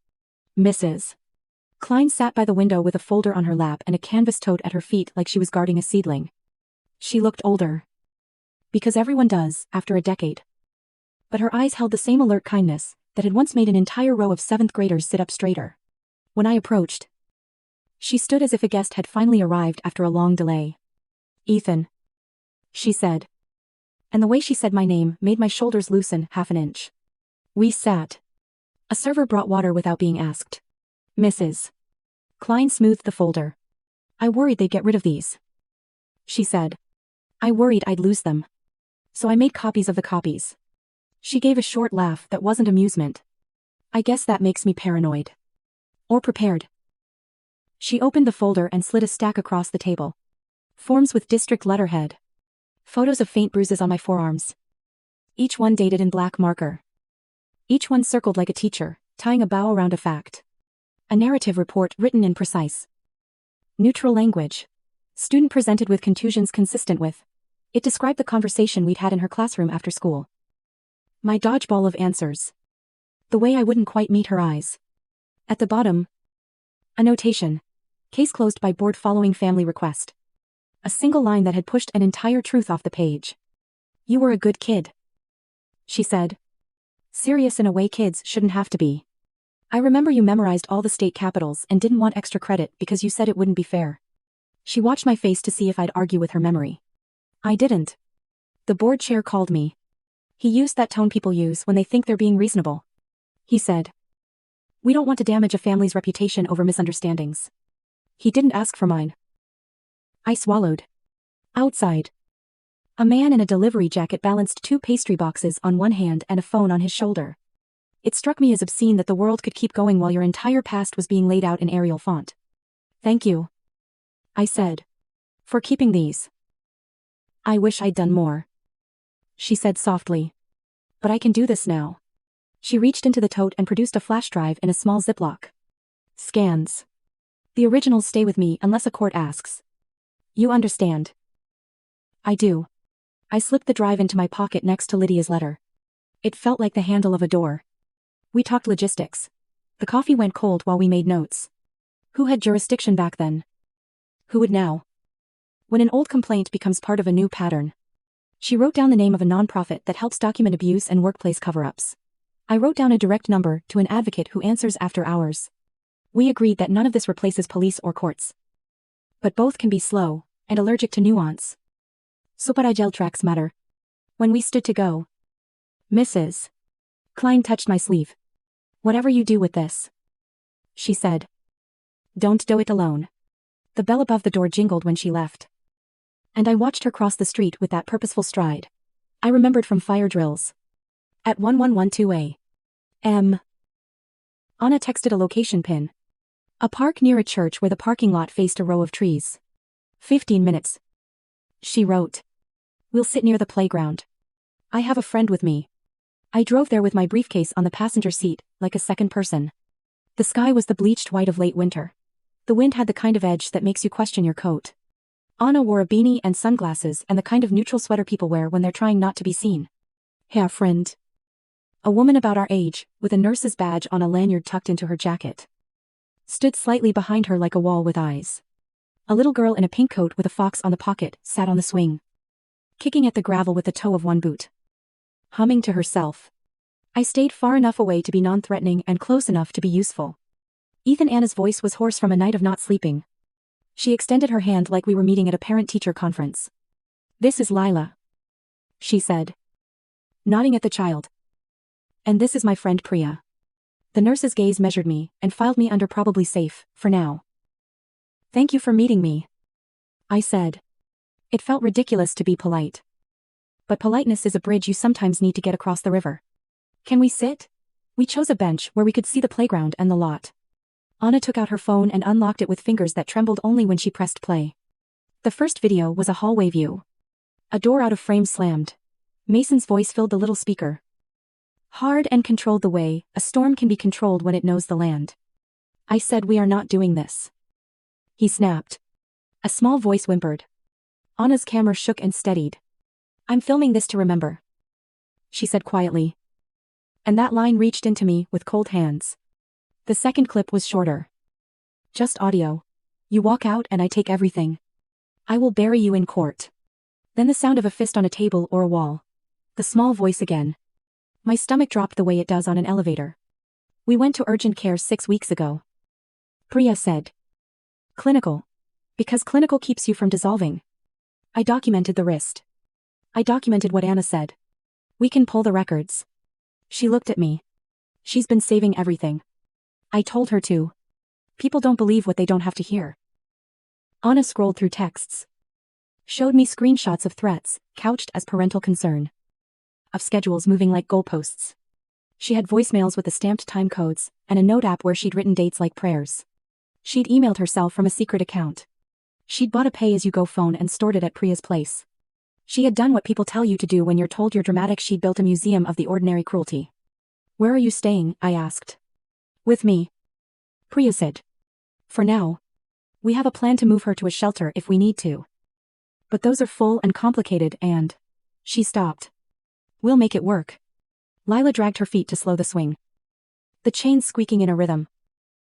Mrs. Klein sat by the window with a folder on her lap and a canvas tote at her feet like she was guarding a seedling. She looked older. Because everyone does, after a decade. But her eyes held the same alert kindness that had once made an entire row of 7th graders sit up straighter. When I approached, she stood as if a guest had finally arrived after a long delay. Ethan, she said. And the way she said my name made my shoulders loosen half an inch. We sat. A server brought water without being asked. Mrs. Klein smoothed the folder. I worried they'd get rid of these, she said. I worried I'd lose them. So I made copies of the copies. She gave a short laugh that wasn't amusement. I guess that makes me paranoid. Or prepared. She opened the folder and slid a stack across the table. Forms with district letterhead. Photos of faint bruises on my forearms. Each one dated in black marker. Each one circled like a teacher, tying a bow around a fact. A narrative report written in precise, neutral language. Student presented with contusions consistent with It described the conversation we'd had in her classroom after school. My dodgeball of answers. The way I wouldn't quite meet her eyes. At the bottom, a notation. Case closed by board following family request. A single line that had pushed an entire truth off the page. You were a good kid, she said. Serious in a way kids shouldn't have to be. I remember you memorized all the state capitals and didn't want extra credit because you said it wouldn't be fair. She watched my face to see if I'd argue with her memory. I didn't. The board chair called me. He used that tone people use when they think they're being reasonable. He said, "We don't want to damage a family's reputation over misunderstandings." He didn't ask for mine. I swallowed. Outside, a man in a delivery jacket balanced 2 pastry boxes on one hand and a phone on his shoulder. It struck me as obscene that the world could keep going while your entire past was being laid out in Arial font. "Thank you," I said, "for keeping these. I wish I'd done more," she said softly. "But I can do this now." She reached into the tote and produced a flash drive in a small Ziploc. Scans. The originals stay with me unless a court asks. You understand? I do. I slipped the drive into my pocket next to Lydia's letter. It felt like the handle of a door. We talked logistics. The coffee went cold while we made notes. Who had jurisdiction back then? Who would now? When an old complaint becomes part of a new pattern. She wrote down the name of a nonprofit that helps document abuse and workplace cover-ups. I wrote down a direct number to an advocate who answers after hours. We agreed that none of this replaces police or courts. But both can be slow and allergic to nuance. So para gel tracks matter. When we stood to go, Mrs. Klein touched my sleeve. "Whatever you do with this," she said, "don't do it alone." The bell above the door jingled when she left. And I watched her cross the street with that purposeful stride. I remembered from fire drills. At 1112 a.m. Anna texted a location pin. A park near a church where the parking lot faced a row of trees. 15 minutes. She wrote. "We'll sit near the playground. I have a friend with me." I drove there with my briefcase on the passenger seat, like a second person. The sky was the bleached white of late winter. The wind had the kind of edge that makes you question your coat. Anna wore a beanie and sunglasses and the kind of neutral sweater people wear when they're trying not to be seen. Her friend. A woman about our age, with a nurse's badge on a lanyard tucked into her jacket. Stood slightly behind her like a wall with eyes. A little girl in a pink coat with a fox on the pocket sat on the swing. Kicking at the gravel with the toe of one boot. Humming to herself. I stayed far enough away to be non-threatening and close enough to be useful. Anna's voice was hoarse from a night of not sleeping. She extended her hand like we were meeting at a parent-teacher conference. "This is Lila," she said, nodding at the child. "And this is my friend Priya." The nurse's gaze measured me and filed me under probably safe, for now. "Thank you for meeting me," I said. It felt ridiculous to be polite. But politeness is a bridge you sometimes need to get across the river. "Can we sit?" We chose a bench where we could see the playground and the lot. Anna took out her phone and unlocked it with fingers that trembled only when she pressed play. The first video was a hallway view. A door out of frame slammed. Mason's voice filled the little speaker. "Hard and controlled the way, a storm can be controlled when it knows the land." I said, "We are not doing this." He snapped. A small voice whimpered. Anna's camera shook and steadied. "I'm filming this to remember," she said quietly. And that line reached into me with cold hands. The second clip was shorter. "Just audio. You walk out and I take everything. I will bury you in court." Then the sound of a fist on a table or a wall. The small voice again. My stomach dropped the way it does on an elevator. "We went to urgent care 6 weeks ago," Priya said. "Clinical. Because clinical keeps you from dissolving." I documented the wrist. I documented what Anna said. "We can pull the records." She looked at me. "She's been saving everything." I told her to. People don't believe what they don't have to hear. Anna scrolled through texts. Showed me screenshots of threats, couched as parental concern. Of schedules moving like goalposts. She had voicemails with the stamped time codes, and a note app where she'd written dates like prayers. She'd emailed herself from a secret account. She'd bought a pay-as-you-go phone and stored it at Priya's place. She had done what people tell you to do when you're told you're dramatic. She'd built a museum of the ordinary cruelty. "Where are you staying?" I asked. "With me," Priya said. "For now. We have a plan to move her to a shelter if we need to." But those are full and complicated and... She stopped. We'll make it work. Lila dragged her feet to slow the swing. The chains squeaking in a rhythm.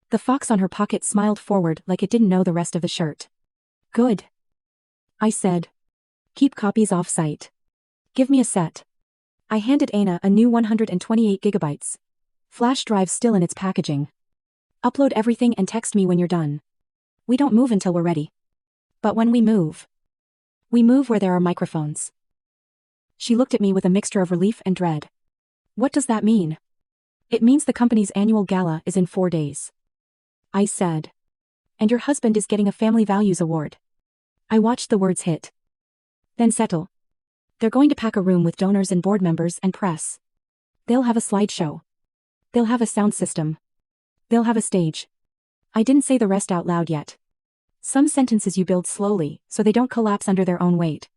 The fox on her pocket smiled forward like it didn't know the rest of the shirt. Good. I said. Keep copies off-site. Give me a set. I handed Anna a new 128 gigabytes. Flash drive still in its packaging. Upload everything and text me when you're done. We don't move until we're ready. But when we move where there are microphones. She looked at me with a mixture of relief and dread. What does that mean? It means the company's annual gala is in 4 days. I said. And your husband is getting a Family Values Award. I watched the words hit. Then settle. They're going to pack a room with donors and board members and press. They'll have a slideshow. They'll have a sound system. They'll have a stage. I didn't say the rest out loud yet. Some sentences you build slowly, so they don't collapse under their own weight.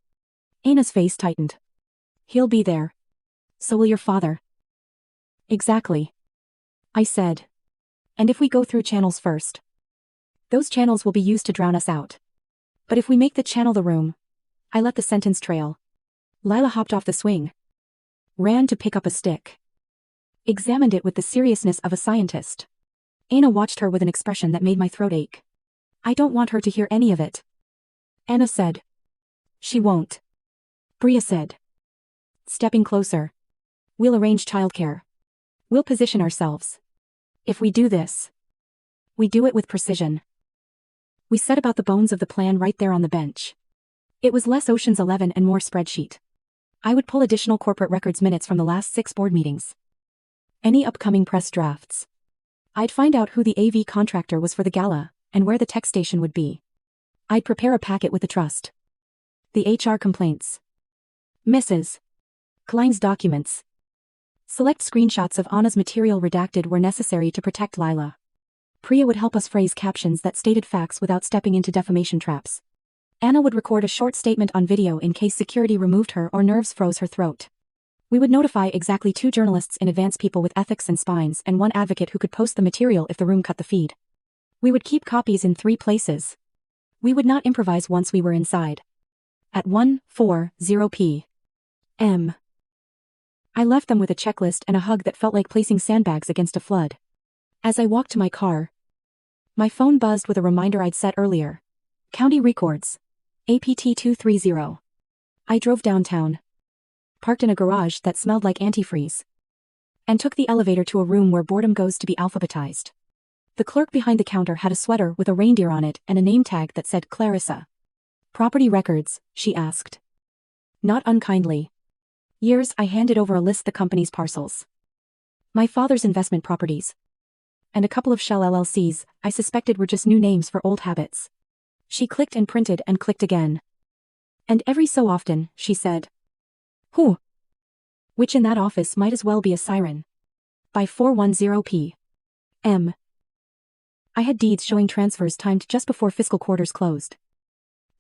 Anna's face tightened. He'll be there. So will your father. Exactly. I said. And if we go through channels first? Those channels will be used to drown us out. But if we make the channel the room... I let the sentence trail. Lila hopped off the swing. Ran to pick up a stick. Examined it with the seriousness of a scientist. Anna watched her with an expression that made my throat ache. I don't want her to hear any of it. Anna said. She won't. Bria said. Stepping closer. We'll arrange childcare. We'll position ourselves. If we do this, we do it with precision. We set about the bones of the plan right there on the bench. It was less Ocean's 11 and more spreadsheet. I would pull additional corporate records minutes from the last 6 board meetings. Any upcoming press drafts. I'd find out who the AV contractor was for the gala, and where the tech station would be. I'd prepare a packet with the trust. The HR complaints. Mrs. Klein's documents. Select screenshots of Anna's material redacted where necessary to protect Lila. Priya would help us phrase captions that stated facts without stepping into defamation traps. Anna would record a short statement on video in case security removed her or nerves froze her throat. We would notify exactly 2 journalists in advance, people with ethics and spines, and 1 advocate who could post the material if the room cut the feed. We would keep copies in 3 places. We would not improvise once we were inside. At 1:40 p.m. I left them with a checklist and a hug that felt like placing sandbags against a flood. As I walked to my car, my phone buzzed with a reminder I'd set earlier. County Records. APT 230. I drove downtown. Parked in a garage that smelled like antifreeze. And took the elevator to a room where boredom goes to be alphabetized. The clerk behind the counter had a sweater with a reindeer on it and a name tag that said Clarissa. Property records, she asked. Not unkindly. Years I handed over a list, the company's parcels. My father's investment properties. And a couple of shell LLCs I suspected were just new names for old habits. She clicked and printed and clicked again. And every so often, she said. Who? Which in that office might as well be a siren. By 4:10 p.m. I had deeds showing transfers timed just before fiscal quarters closed.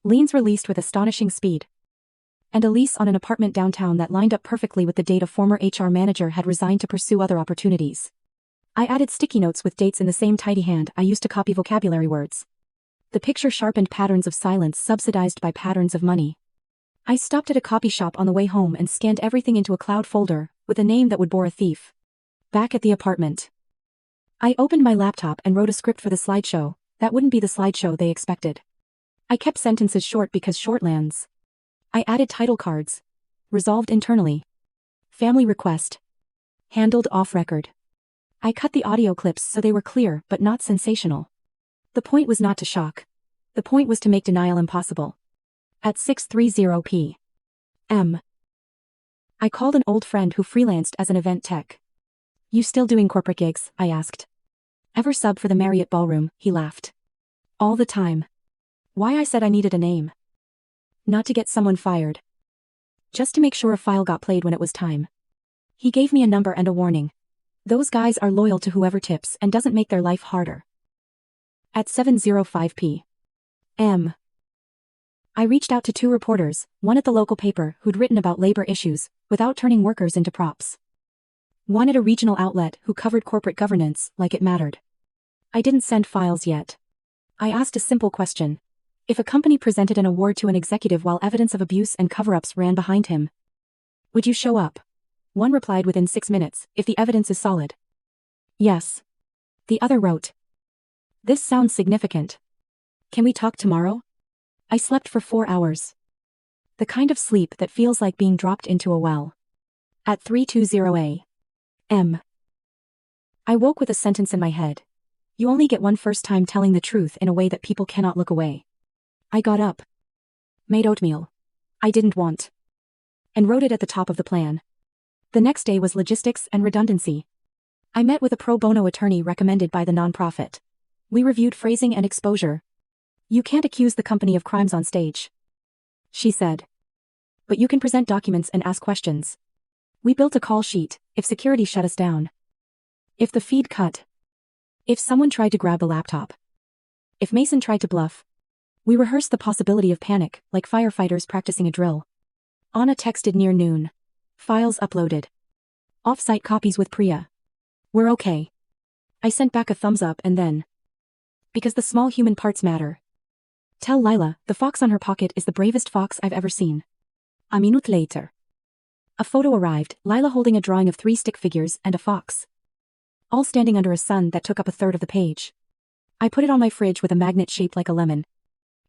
Liens released with astonishing speed. And a lease on an apartment downtown that lined up perfectly with the date a former HR manager had resigned to pursue other opportunities. I added sticky notes with dates in the same tidy hand I used to copy vocabulary words. The picture sharpened patterns of silence subsidized by patterns of money. I stopped at a copy shop on the way home and scanned everything into a cloud folder, with a name that would bore a thief. Back at the apartment. I opened my laptop and wrote a script for the slideshow. That wouldn't be the slideshow they expected. I kept sentences short because shortlands. I added title cards. Resolved internally. Family request. Handled off record. I cut the audio clips so they were clear but not sensational. The point was not to shock. The point was to make denial impossible. At 6:30 p.m. I called an old friend who freelanced as an event tech. You still doing corporate gigs? I asked. Ever sub for the Marriott Ballroom? He laughed. All the time. Why? I said I needed a name. Not to get someone fired. Just to make sure a file got played when it was time. He gave me a number and a warning. Those guys are loyal to whoever tips and doesn't make their life harder. At 7:05 p.m. I reached out to 2 reporters, one at the local paper who'd written about labor issues, without turning workers into props. One at a regional outlet who covered corporate governance like it mattered. I didn't send files yet. I asked a simple question. If a company presented an award to an executive while evidence of abuse and cover-ups ran behind him, would you show up? One replied within 6 minutes, if the evidence is solid. Yes. The other wrote. This sounds significant. Can we talk tomorrow? I slept for 4 hours. The kind of sleep that feels like being dropped into a well. At 3:20 a.m. I woke with a sentence in my head. You only get one first time telling the truth in a way that people cannot look away. I got up. Made oatmeal. I didn't want. And wrote it at the top of the plan. The next day was logistics and redundancy. I met with a pro bono attorney recommended by the nonprofit. We reviewed phrasing and exposure. You can't accuse the company of crimes on stage, she said. But you can present documents and ask questions. We built a call sheet, if security shut us down. If the feed cut. If someone tried to grab the laptop. If Mason tried to bluff. We rehearsed the possibility of panic, like firefighters practicing a drill. Anna texted near noon. Files uploaded. Off-site copies with Priya. We're okay. I sent back a thumbs up and then. Because the small human parts matter. Tell Lila, the fox on her pocket is the bravest fox I've ever seen. A minute later. A photo arrived, Lila holding a drawing of 3 stick figures and a fox. All standing under a sun that took up a third of the page. I put it on my fridge with a magnet shaped like a lemon.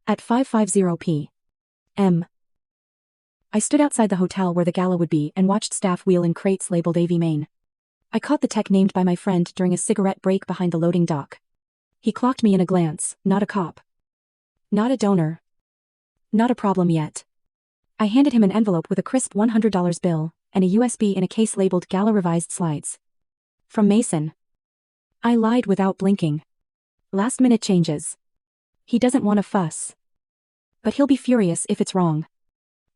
At 5:50 p.m. I stood outside the hotel where the gala would be and watched staff wheel in crates labeled AV Main. I caught the tech named by my friend during a cigarette break behind the loading dock. He clocked me in a glance, not a cop. Not a donor. Not a problem yet. I handed him an envelope with a crisp $100 bill and a USB in a case labeled Gala Revised Slides. From Mason. I lied without blinking. Last-minute changes. He doesn't want a fuss. But he'll be furious if it's wrong.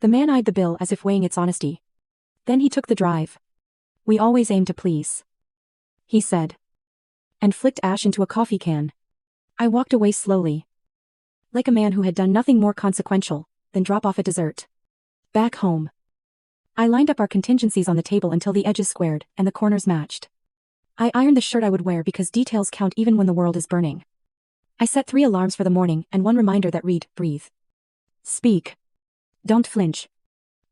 The man eyed the bill as if weighing its honesty. Then he took the drive. We always aim to please, he said. And flicked ash into a coffee can. I walked away slowly. Like a man who had done nothing more consequential than drop off a dessert. Back home. I lined up our contingencies on the table until the edges squared and the corners matched. I ironed the shirt I would wear because details count even when the world is burning. I set 3 alarms for the morning and 1 reminder that read, breathe. Speak. Don't flinch.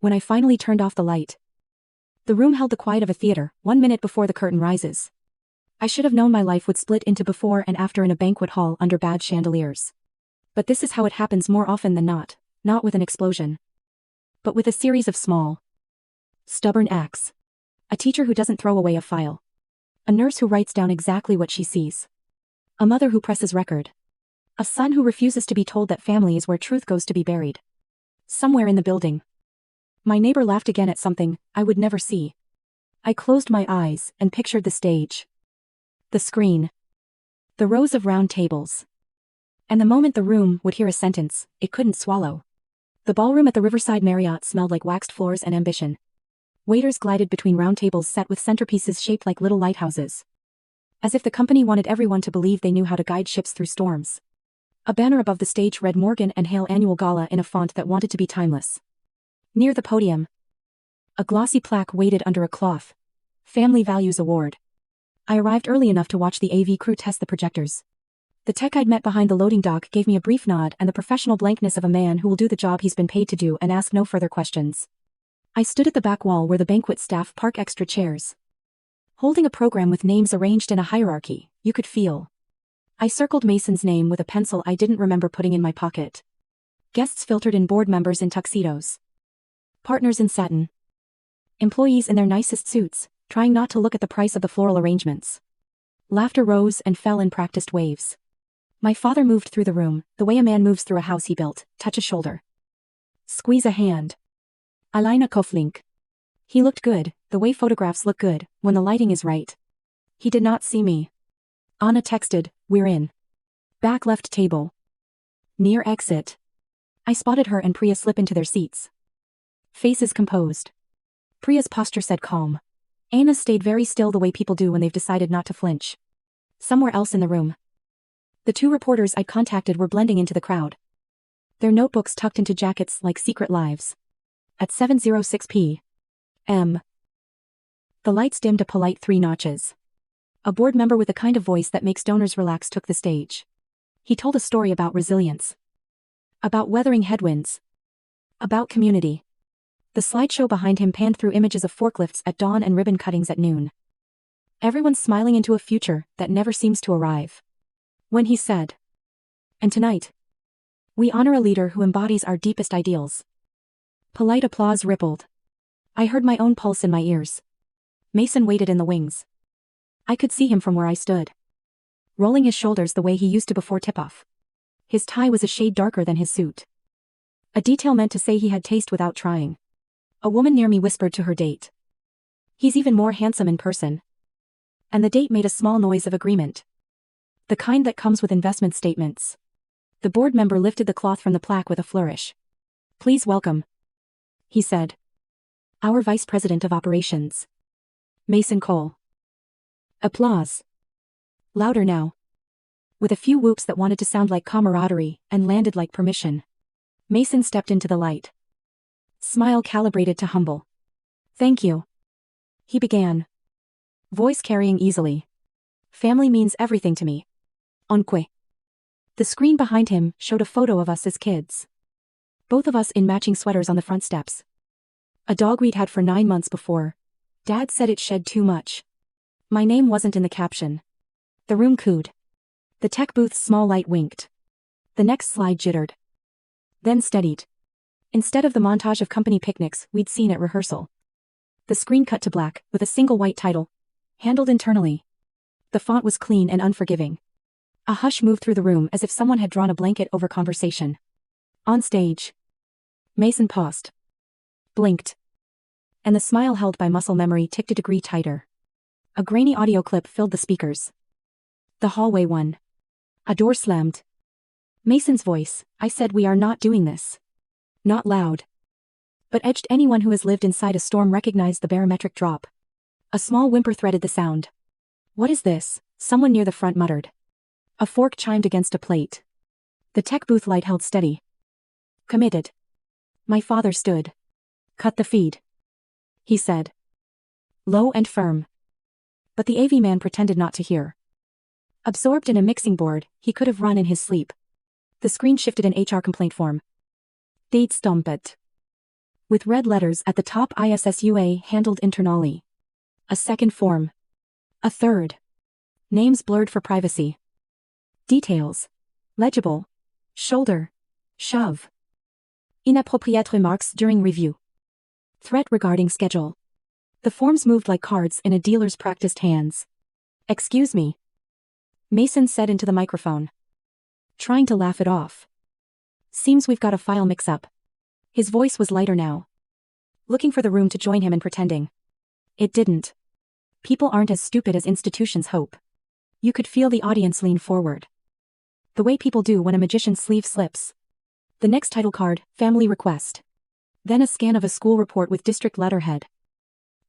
When I finally turned off the light. The room held the quiet of a theater, 1 minute before the curtain rises. I should have known my life would split into before and after in a banquet hall under bad chandeliers. But this is how it happens more often than not with an explosion. But with a series of small, stubborn acts. A teacher who doesn't throw away a file. A nurse who writes down exactly what she sees. A mother who presses record. A son who refuses to be told that family is where truth goes to be buried. Somewhere in the building. My neighbor laughed again at something I would never see. I closed my eyes and pictured the stage. The screen. The rows of round tables. And the moment the room would hear a sentence, it couldn't swallow. The ballroom at the Riverside Marriott smelled like waxed floors and ambition. Waiters glided between round tables set with centerpieces shaped like little lighthouses. As if the company wanted everyone to believe they knew how to guide ships through storms. A banner above the stage read Morgan and Hale Annual Gala in a font that wanted to be timeless. Near the podium. A glossy plaque waited under a cloth. Family Values Award. I arrived early enough to watch the AV crew test the projectors. The tech I'd met behind the loading dock gave me a brief nod and the professional blankness of a man who will do the job he's been paid to do and ask no further questions. I stood at the back wall where the banquet staff park extra chairs. Holding a program with names arranged in a hierarchy, you could feel. I circled Mason's name with a pencil I didn't remember putting in my pocket. Guests filtered in, board members in tuxedos. Partners in satin. Employees in their nicest suits, trying not to look at the price of the floral arrangements. Laughter rose and fell in practiced waves. My father moved through the room, the way a man moves through a house he built, touch a shoulder. Squeeze a hand. Align a cufflink. He looked good, the way photographs look good, when the lighting is right. He did not see me. Anna texted, we're in. Back left table. Near exit. I spotted her and Priya slip into their seats. Faces composed. Priya's posture said calm. Anna stayed very still the way people do when they've decided not to flinch. Somewhere else in the room. The 2 reporters I'd contacted were blending into the crowd. Their notebooks tucked into jackets like secret lives. At 7:06 p.m. The lights dimmed a polite 3 notches. A board member with the kind of voice that makes donors relax took the stage. He told a story about resilience. About weathering headwinds. About community. The slideshow behind him panned through images of forklifts at dawn and ribbon cuttings at noon. Everyone's smiling into a future that never seems to arrive. When he said, "And tonight, we honor a leader who embodies our deepest ideals." Polite applause rippled. I heard my own pulse in my ears. Mason waited in the wings. I could see him from where I stood, rolling his shoulders the way he used to before tip-off. His tie was a shade darker than his suit. A detail meant to say he had taste without trying. A woman near me whispered to her date, "He's even more handsome in person." And the date made a small noise of agreement. The kind that comes with investment statements. The board member lifted the cloth from the plaque with a flourish. "Please welcome," he said, "our Vice President of Operations, Mason Cole." Applause. Louder now. With a few whoops that wanted to sound like camaraderie and landed like permission. Mason stepped into the light. Smile calibrated to humble. "Thank you," he began, voice carrying easily. "Family means everything to me. Onque." The screen behind him showed a photo of us as kids. Both of us in matching sweaters on the front steps. A dog we'd had for 9 months before. Dad said it shed too much. My name wasn't in the caption. The room cooed. The tech booth's small light winked. The next slide jittered. Then steadied. Instead of the montage of company picnics we'd seen at rehearsal. The screen cut to black, with a single white title. Handled internally. The font was clean and unforgiving. A hush moved through the room as if someone had drawn a blanket over conversation. On stage. Mason paused. Blinked. And the smile held by muscle memory ticked a degree tighter. A grainy audio clip filled the speakers. The hallway one. A door slammed. Mason's voice, "I said we are not doing this." Not loud. But edged anyone who has lived inside a storm recognized the barometric drop. A small whimper threaded the sound. "What is this?" someone near the front muttered. A fork chimed against a plate. The tech booth light held steady. Committed. My father stood. "Cut the feed," he said. Low and firm. But the AV man pretended not to hear. Absorbed in a mixing board, he could have run in his sleep. The screen shifted an HR complaint form. Date stumpet. With red letters at the top, ISSUA handled internally. A second form. A third. Names blurred for privacy. Details. Legible. Shoulder. Shove. Inappropriate remarks during review. Threat regarding schedule. The forms moved like cards in a dealer's practiced hands. "Excuse me," Mason said into the microphone. Trying to laugh it off. "Seems we've got a file mix-up." His voice was lighter now. Looking for the room to join him and pretending. It didn't. People aren't as stupid as institutions hope. You could feel the audience lean forward. The way people do when a magician's sleeve slips. The next title card, family request. Then a scan of a school report with district letterhead.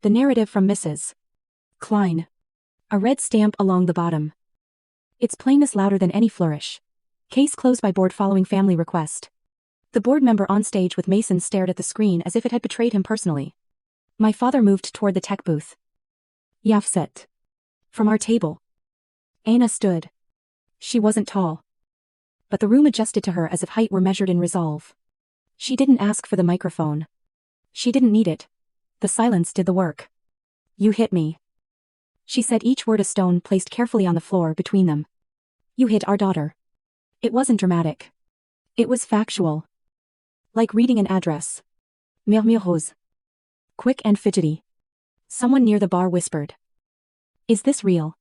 The narrative from Mrs. Klein. A red stamp along the bottom. Its plainness louder than any flourish. Case closed by board following family request. The board member on stage with Mason stared at the screen as if it had betrayed him personally. My father moved toward the tech booth. Yafset. From our table. Anna stood. She wasn't tall. But the room adjusted to her as if height were measured in resolve. She didn't ask for the microphone. She didn't need it. The silence did the work. "You hit me," she said, each word a stone placed carefully on the floor between them. "You hit our daughter." It wasn't dramatic. It was factual. Like reading an address. Murmurose. Quick and fidgety. Someone near the bar whispered. "Is this real?"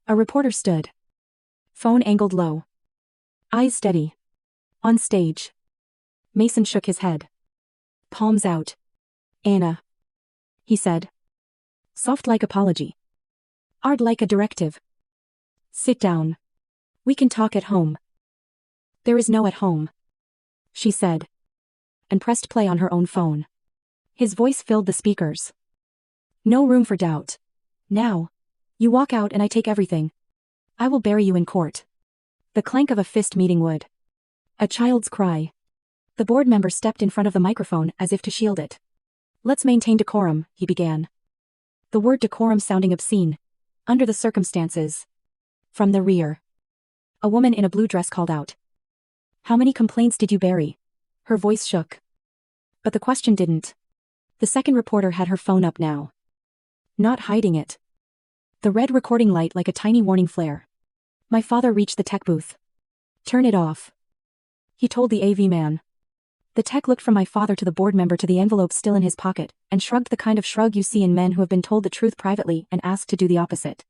A reporter stood. Phone angled low. Eyes steady. On stage. Mason shook his head. Palms out. "Anna," he said. Soft like apology. Hard like a directive. "Sit down. We can talk at home." "There is no at home," she said. And pressed play on her own phone. His voice filled the speakers. "No room for doubt. Now. You walk out and I take everything. I will bury you in court." The clank of a fist meeting wood. A child's cry. The board member stepped in front of the microphone as if to shield it. "Let's maintain decorum," he began. The word decorum sounding obscene. Under the circumstances. From the rear. A woman in a blue dress called out. "How many complaints did you bury?" Her voice shook. But the question didn't. The second reporter had her phone up now. Not hiding it. The red recording light like a tiny warning flare. My father reached the tech booth. Turn it off, he told the AV man. The tech looked from my father to the board member to the envelope still in his pocket, and shrugged the kind of shrug you see in men who have been told the truth privately and asked to do the opposite.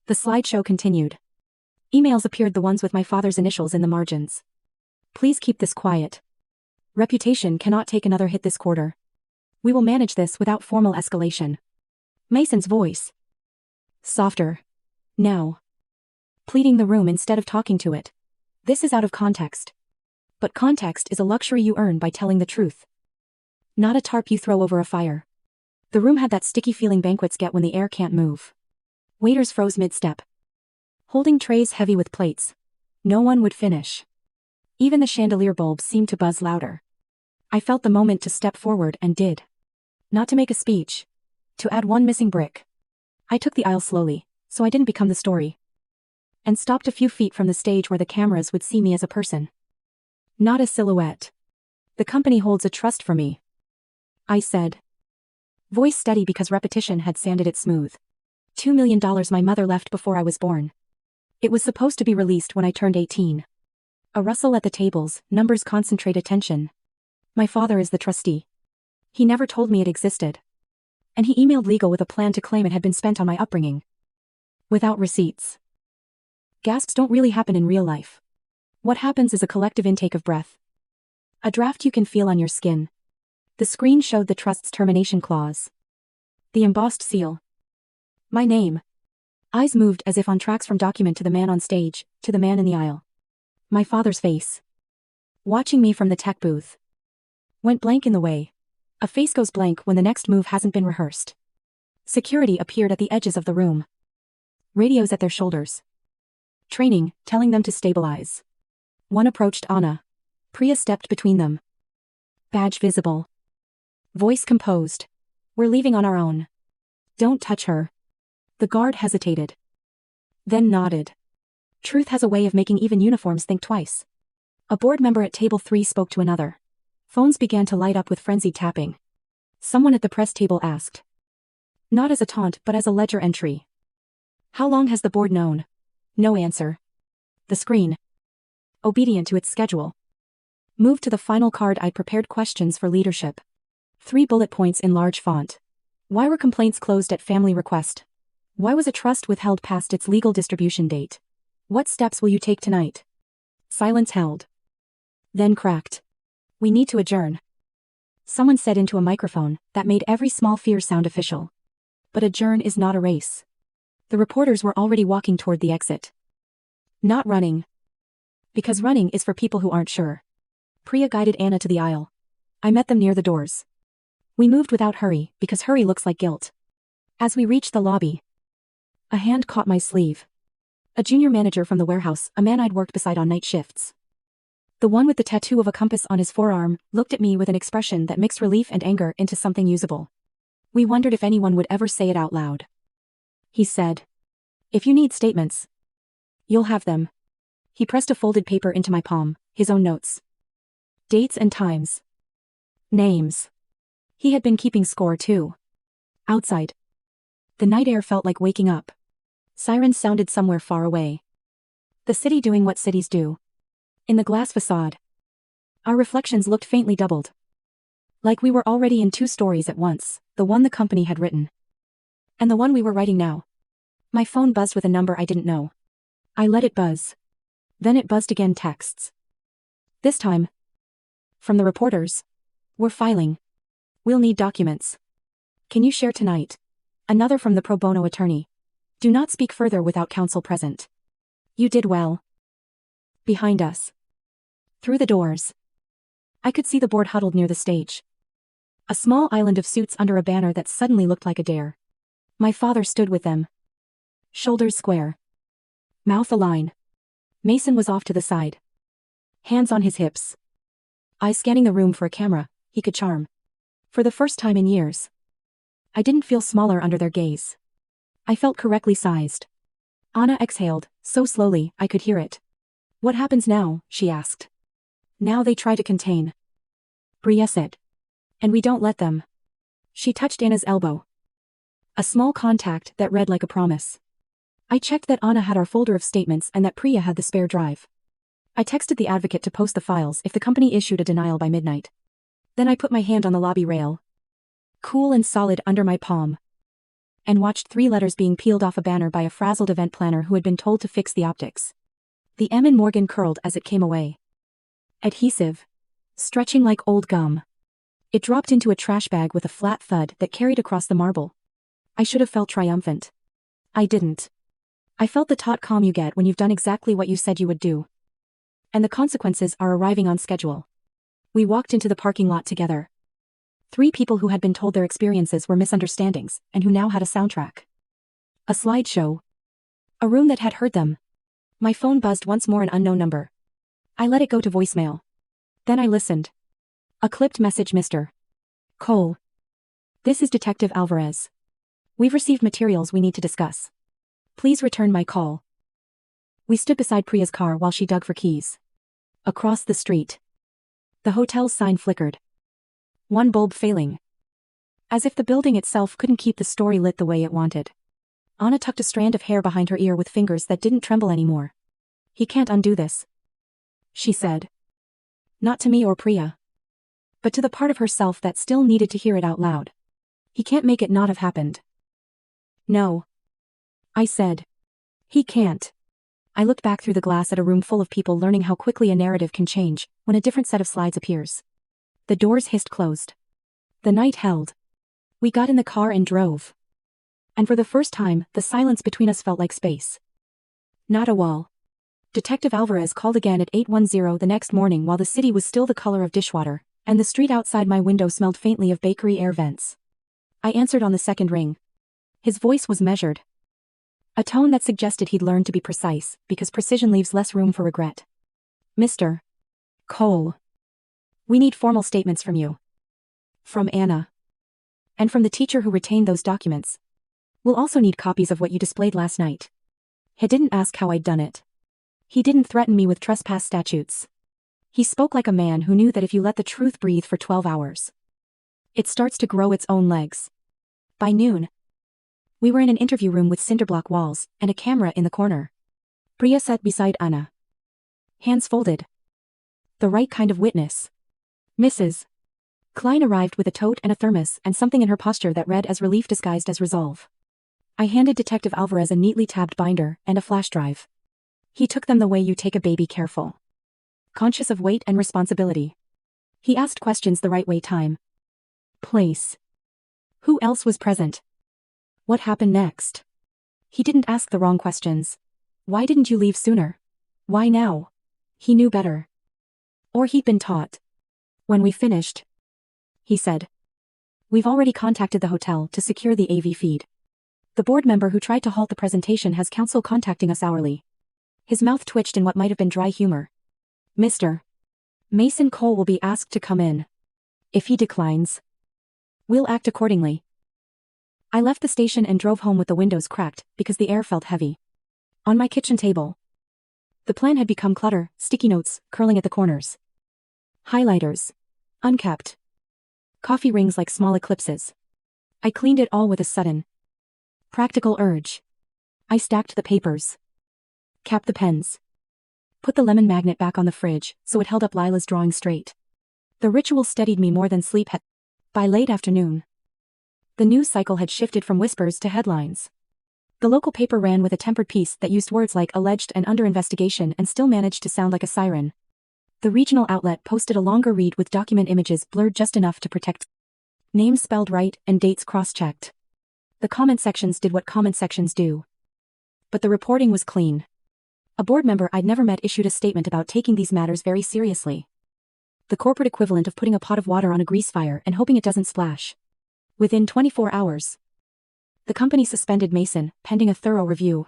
The slideshow continued. Emails appeared, the ones with my father's initials in the margins. Please keep this quiet. Reputation cannot take another hit this quarter. We will manage this without formal escalation. Mason's voice. Softer. Now. Pleading the room instead of talking to it. This is out of context. But context is a luxury you earn by telling the truth. Not a tarp you throw over a fire. The room had that sticky feeling banquets get when the air can't move. Waiters froze mid-step. Holding trays heavy with plates. No one would finish. Even the chandelier bulbs seemed to buzz louder. I felt the moment to step forward and did. Not to make a speech. To add one missing brick. I took the aisle slowly, so I didn't become the story. And stopped a few feet from the stage where the cameras would see me as a person. Not a silhouette. The company holds a trust for me, I said. Voice steady because repetition had sanded it smooth. $2 million my mother left before I was born. It was supposed to be released when I turned 18. A rustle at the tables, numbers concentrate attention. My father is the trustee. He never told me it existed. And he emailed legal with a plan to claim it had been spent on my upbringing. Without receipts. Gasps don't really happen in real life. What happens is a collective intake of breath. A draft you can feel on your skin. The screen showed the trust's termination clause. The embossed seal. My name. Eyes moved as if on tracks from document to the man on stage, to the man in the aisle. My father's face. Watching me from the tech booth. Went blank in the way. A face goes blank when the next move hasn't been rehearsed. Security appeared at the edges of the room. Radios at their shoulders. Training, telling them to stabilize. One approached Anna. Priya stepped between them. Badge visible. Voice composed. We're leaving on our own. Don't touch her. The guard hesitated. Then nodded. Truth has a way of making even uniforms think twice. A board member at table 3 spoke to another. Phones began to light up with frenzied tapping. Someone at the press table asked. Not as a taunt but as a ledger entry. How long has the board known? No answer. The screen. Obedient to its schedule. Moved to the final card. I'd prepared questions for leadership. 3 bullet points in large font. Why were complaints closed at family request? Why was a trust withheld past its legal distribution date? What steps will you take tonight? Silence held. Then cracked. We need to adjourn. Someone said into a microphone that made every small fear sound official. But adjourn is not a race. The reporters were already walking toward the exit. Not running. Because running is for people who aren't sure. Priya guided Anna to the aisle. I met them near the doors. We moved without hurry, because hurry looks like guilt. As we reached the lobby, a hand caught my sleeve. A junior manager from the warehouse, a man I'd worked beside on night shifts. The one with the tattoo of a compass on his forearm, looked at me with an expression that mixed relief and anger into something usable. We wondered if anyone would ever say it out loud. He said. If you need statements, you'll have them. He pressed a folded paper into my palm, his own notes. Dates and times. Names. He had been keeping score too. Outside. The night air felt like waking up. Sirens sounded somewhere far away. The city doing what cities do. In the glass facade. Our reflections looked faintly doubled. Like we were already in 2 stories at once, the one the company had written. And the one we were writing now. My phone buzzed with a number I didn't know. I let it buzz. Then it buzzed again, texts. This time. From the reporters. We're filing. We'll need documents. Can you share tonight? Another from the pro bono attorney. Do not speak further without counsel present. You did well. Behind us. Through the doors. I could see the board huddled near the stage. A small island of suits under a banner that suddenly looked like a dare. My father stood with them. Shoulders square. Mouth align. Mason was off to the side. Hands on his hips. Eyes scanning the room for a camera he could charm. For the first time in years. I didn't feel smaller under their gaze. I felt correctly sized. Anna exhaled, so slowly I could hear it. What happens now? She asked. Now they try to contain. Priya said. And we don't let them. She touched Anna's elbow. A small contact that read like a promise. I checked that Anna had our folder of statements and that Priya had the spare drive. I texted the advocate to post the files if the company issued a denial by midnight. Then I put my hand on the lobby rail, cool and solid under my palm, and watched 3 letters being peeled off a banner by a frazzled event planner who had been told to fix the optics. The M in Morgan curled as it came away. Adhesive. Stretching like old gum. It dropped into a trash bag with a flat thud that carried across the marble. I should have felt triumphant. I didn't. I felt the taut calm you get when you've done exactly what you said you would do. And the consequences are arriving on schedule. We walked into the parking lot together. 3 people who had been told their experiences were misunderstandings, and who now had a soundtrack. A slideshow. A room that had heard them. My phone buzzed once more, an unknown number. I let it go to voicemail. Then I listened. A clipped message, Mr. Cole. This is Detective Alvarez. We've received materials we need to discuss. Please return my call. We stood beside Priya's car while she dug for keys. Across the street. The hotel's sign flickered. One bulb failing. As if the building itself couldn't keep the story lit the way it wanted. Anna tucked a strand of hair behind her ear with fingers that didn't tremble anymore. He can't undo this, she said. Not to me or Priya, but to the part of herself that still needed to hear it out loud. He can't make it not have happened. No, I said. He can't. I looked back through the glass at a room full of people, learning how quickly a narrative can change when a different set of slides appears. The doors hissed closed. The night held. We got in the car and drove. And for the first time, the silence between us felt like space. Not a wall. Detective Alvarez called again at 8:10 the next morning while the city was still the color of dishwater, and the street outside my window smelled faintly of bakery air vents. I answered on the second ring. His voice was measured. A tone that suggested he'd learned to be precise, because precision leaves less room for regret. Mr. Cole. We need formal statements from you. From Anna. And from the teacher who retained those documents. We'll also need copies of what you displayed last night. He didn't ask how I'd done it. He didn't threaten me with trespass statutes. He spoke like a man who knew that if you let the truth breathe for 12 hours, it starts to grow its own legs. By noon, we were in an interview room with cinderblock walls and a camera in the corner. Priya sat beside Anna. Hands folded. The right kind of witness. Mrs. Klein arrived with a tote and a thermos and something in her posture that read as relief disguised as resolve. I handed Detective Alvarez a neatly tabbed binder and a flash drive. He took them the way you take a baby, careful. Conscious of weight and responsibility. He asked questions the right way, time. Place. Who else was present? What happened next? He didn't ask the wrong questions. Why didn't you leave sooner? Why now? He knew better. Or he'd been taught. When we finished, he said, we've already contacted the hotel to secure the AV feed. The board member who tried to halt the presentation has counsel contacting us hourly. His mouth twitched in what might have been dry humor. Mr. Mason Cole will be asked to come in. If he declines, we'll act accordingly. I left the station and drove home with the windows cracked because the air felt heavy. On my kitchen table, the plan had become clutter, sticky notes curling at the corners. Highlighters. Unkept. Coffee rings like small eclipses. I cleaned it all with a sudden, practical urge. I stacked the papers. Capped the pens. Put the lemon magnet back on the fridge so it held up Lila's drawing straight. The ritual steadied me more than sleep had. By late afternoon, the news cycle had shifted from whispers to headlines. The local paper ran with a tempered piece that used words like alleged and under investigation and still managed to sound like a siren. The regional outlet posted a longer read with document images blurred just enough to protect names spelled right and dates cross-checked. The comment sections did what comment sections do. But the reporting was clean. A board member I'd never met issued a statement about taking these matters very seriously. The corporate equivalent of putting a pot of water on a grease fire and hoping it doesn't splash. Within 24 hours, the company suspended Mason, pending a thorough review.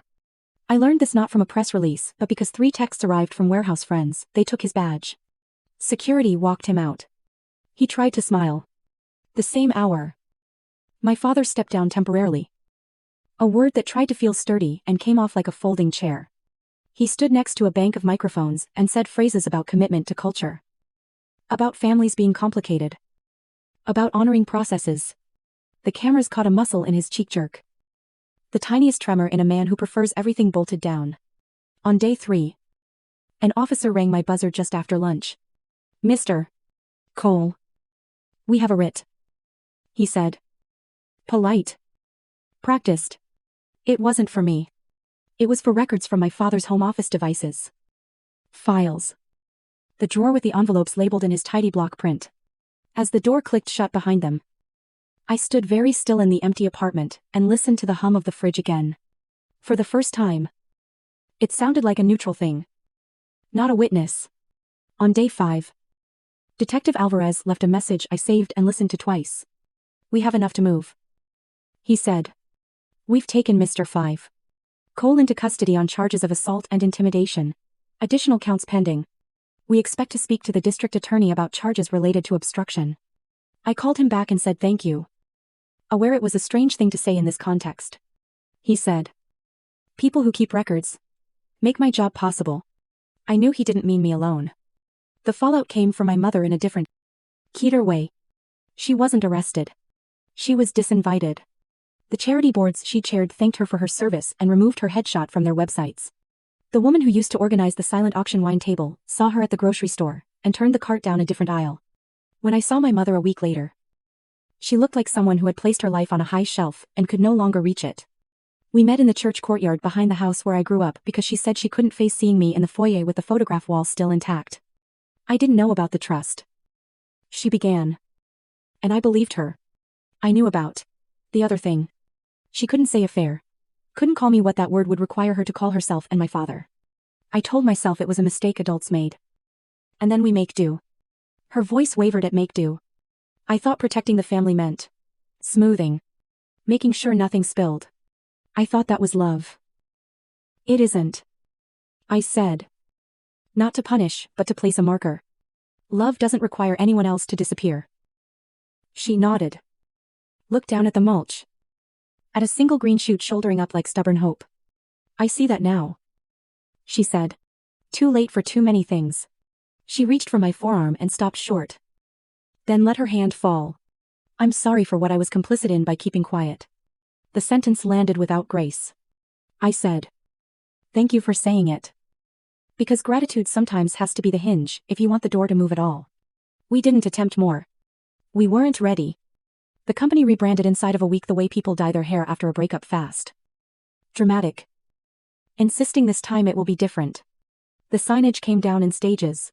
I learned this not from a press release, but because 3 texts arrived from warehouse friends. They took his badge. Security walked him out. He tried to smile. The same hour, my father stepped down temporarily. A word that tried to feel sturdy and came off like a folding chair. He stood next to a bank of microphones and said phrases about commitment to culture. About families being complicated. About honoring processes. The cameras caught a muscle in his cheek jerk. The tiniest tremor in a man who prefers everything bolted down. On day 3. An officer rang my buzzer just after lunch. "Mr. Cole. We have a writ," he said. Polite. Practiced. It wasn't for me. It was for records from my father's home office devices. Files. The drawer with the envelopes labeled in his tidy block print. As the door clicked shut behind them, I stood very still in the empty apartment and listened to the hum of the fridge again. For the first time. It sounded like a neutral thing. Not a witness. On day 5. Detective Alvarez left a message I saved and listened to twice. "We have enough to move," he said. "We've taken Mr. 5. Cole into custody on charges of assault and intimidation. Additional counts pending. We expect to speak to the district attorney about charges related to obstruction." I called him back and said thank you. Aware it was a strange thing to say in this context. He said, "People who keep records make my job possible." I knew he didn't mean me alone. The fallout came from my mother in a different, cuter way. She wasn't arrested. She was disinvited. The charity boards she chaired thanked her for her service and removed her headshot from their websites. The woman who used to organize the silent auction wine table saw her at the grocery store and turned the cart down a different aisle. When I saw my mother a week later, she looked like someone who had placed her life on a high shelf and could no longer reach it. We met in the church courtyard behind the house where I grew up because she said she couldn't face seeing me in the foyer with the photograph wall still intact. I didn't know about the trust, she began. And I believed her. I knew about the other thing. She couldn't say affair. Couldn't call me what that word would require her to call herself and my father. I told myself it was a mistake adults made. And then we make do. Her voice wavered at make do. I thought protecting the family meant smoothing, making sure nothing spilled. I thought that was love. It isn't, I said. Not to punish, but to place a marker. Love doesn't require anyone else to disappear. She nodded. Looked down at the mulch. At a single green shoot shouldering up like stubborn hope. "I see that now," she said. "Too late for too many things." She reached for my forearm and stopped short. Then let her hand fall. "I'm sorry for what I was complicit in by keeping quiet." The sentence landed without grace. I said, "Thank you for saying it." Because gratitude sometimes has to be the hinge if you want the door to move at all. We didn't attempt more. We weren't ready. The company rebranded inside of a week the way people dye their hair after a breakup fast. Dramatic. Insisting this time it will be different. The signage came down in stages.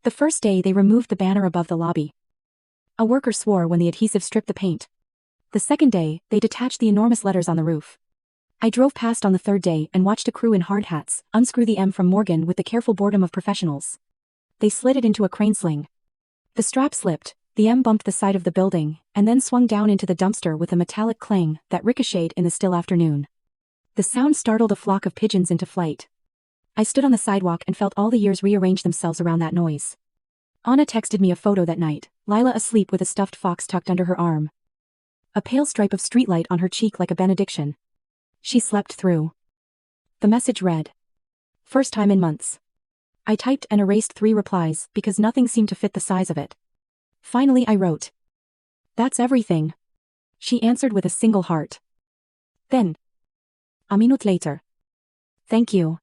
The first day they removed the banner above the lobby. A worker swore when the adhesive stripped the paint. The second day, they detached the enormous letters on the roof. I drove past on the third day and watched a crew in hard hats unscrew the M from Morgan with the careful boredom of professionals. They slid it into a crane sling. The strap slipped, the M bumped the side of the building, and then swung down into the dumpster with a metallic clang that ricocheted in the still afternoon. The sound startled a flock of pigeons into flight. I stood on the sidewalk and felt all the years rearrange themselves around that noise. Anna texted me a photo that night, Lila asleep with a stuffed fox tucked under her arm. A pale stripe of streetlight on her cheek like a benediction. She slept through. The message read, "First time in months." I typed and erased 3 replies because nothing seemed to fit the size of it. Finally I wrote, "That's everything." She answered with a single heart. Then, a minute later, "Thank you."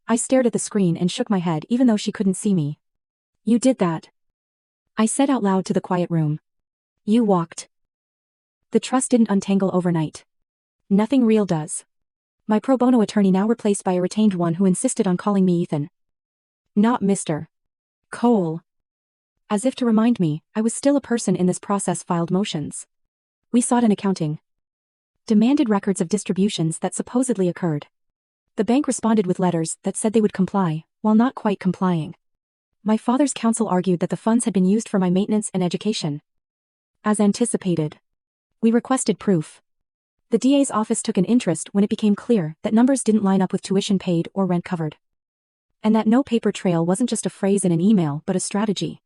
I stared at the screen and shook my head even though she couldn't see me. "You did that," I said out loud to the quiet room. "You walked." The trust didn't untangle overnight. Nothing real does. My pro bono attorney now replaced by a retained one who insisted on calling me Ethan. Not Mr. Cole. As if to remind me, I was still a person in this process filed motions. We sought an accounting. Demanded records of distributions that supposedly occurred. The bank responded with letters that said they would comply, while not quite complying. My father's counsel argued that the funds had been used for my maintenance and education. As anticipated. We requested proof. The DA's office took an interest when it became clear that numbers didn't line up with tuition paid or rent covered. And that no paper trail wasn't just a phrase in an email but a strategy.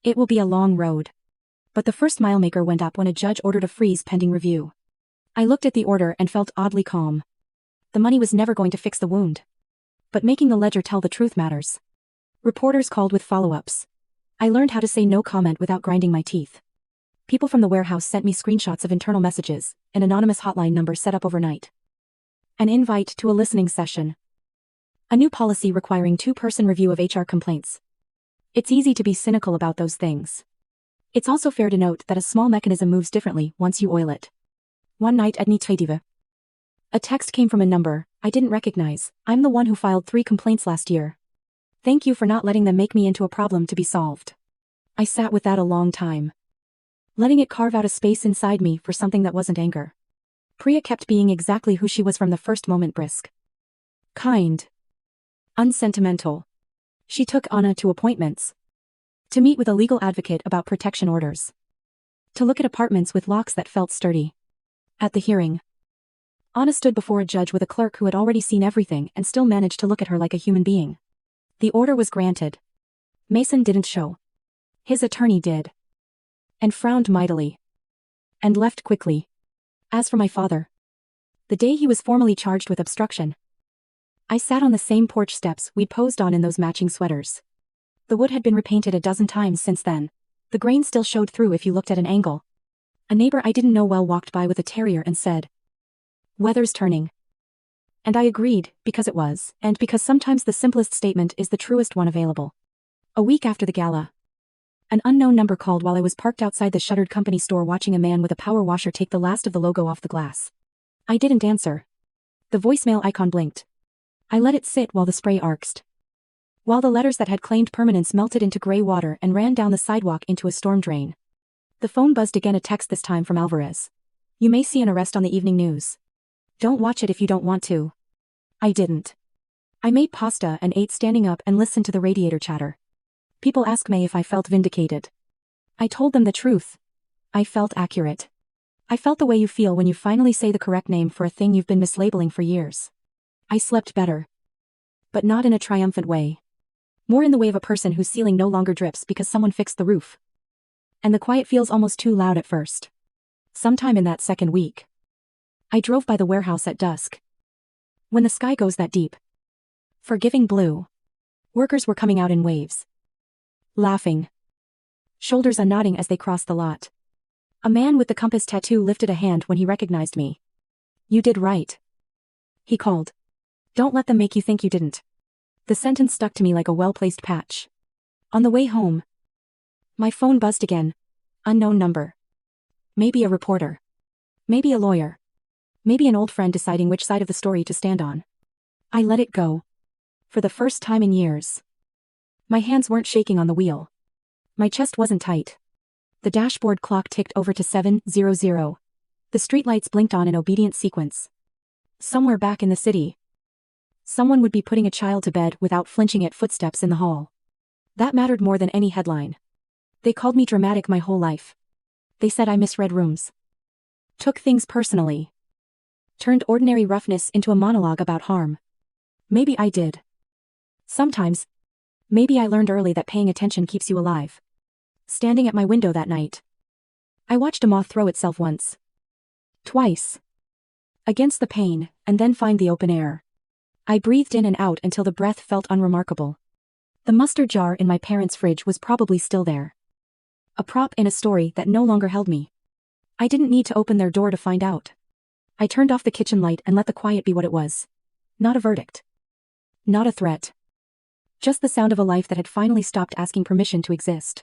It will be a long road. But the first mile maker went up when a judge ordered a freeze pending review. I looked at the order and felt oddly calm. The money was never going to fix the wound. But making the ledger tell the truth matters. Reporters called with follow-ups. I learned how to say no comment without grinding my teeth. People from the warehouse sent me screenshots of internal messages, an anonymous hotline number set up overnight. An invite to a listening session. A new policy requiring two-person review of HR complaints. It's easy to be cynical about those things. It's also fair to note that a small mechanism moves differently once you oil it. One night at Nitrediva. A text came from a number I didn't recognize. I'm the one who filed 3 complaints last year. Thank you for not letting them make me into a problem to be solved. I sat with that a long time, letting it carve out a space inside me for something that wasn't anger. Priya kept being exactly who she was from the first moment, brisk, kind, unsentimental. She took Anna to appointments, to meet with a legal advocate about protection orders, to look at apartments with locks that felt sturdy. At the hearing, Anna stood before a judge with a clerk who had already seen everything and still managed to look at her like a human being. The order was granted. Mason didn't show. His attorney did. And frowned mightily. And left quickly. As for my father, the day he was formally charged with obstruction, I sat on the same porch steps we'd posed on in those matching sweaters. The wood had been repainted a dozen times since then. The grain still showed through if you looked at an angle. A neighbor I didn't know well walked by with a terrier and said, "Weather's turning." And I agreed, because it was, and because sometimes the simplest statement is the truest one available. A week after the gala, an unknown number called while I was parked outside the shuttered company store watching a man with a power washer take the last of the logo off the glass. I didn't answer. The voicemail icon blinked. I let it sit while the spray arced, while the letters that had claimed permanence melted into gray water and ran down the sidewalk into a storm drain. The phone buzzed again, a text this time from Alvarez. "You may see an arrest on the evening news. Don't watch it if you don't want to." I didn't. I made pasta and ate standing up and listened to the radiator chatter. People ask me if I felt vindicated. I told them the truth. I felt accurate. I felt the way you feel when you finally say the correct name for a thing you've been mislabeling for years. I slept better. But not in a triumphant way. More in the way of a person whose ceiling no longer drips because someone fixed the roof. And the quiet feels almost too loud at first. Sometime in that second week, I drove by the warehouse at dusk. When the sky goes that deep, forgiving blue, workers were coming out in waves, laughing, shoulders unnodding as they crossed the lot. A man with the compass tattoo lifted a hand when he recognized me. "You did right," he called. "Don't let them make you think you didn't." The sentence stuck to me like a well-placed patch. On the way home, my phone buzzed again. Unknown number. Maybe a reporter. Maybe a lawyer. Maybe an old friend deciding which side of the story to stand on. I let it go. For the first time in years. My hands weren't shaking on the wheel. My chest wasn't tight. The dashboard clock ticked over to 7:00. The streetlights blinked on in obedient sequence. Somewhere back in the city, someone would be putting a child to bed without flinching at footsteps in the hall. That mattered more than any headline. They called me dramatic my whole life. They said I misread rooms, took things personally, turned ordinary roughness into a monologue about harm. Maybe I did. Sometimes. Maybe I learned early that paying attention keeps you alive. Standing at my window that night, I watched a moth throw itself once. Twice. Against the pane, and then find the open air. I breathed in and out until the breath felt unremarkable. The mustard jar in my parents' fridge was probably still there. A prop in a story that no longer held me. I didn't need to open their door to find out. I turned off the kitchen light and let the quiet be what it was. Not a verdict. Not a threat. Just the sound of a life that had finally stopped asking permission to exist.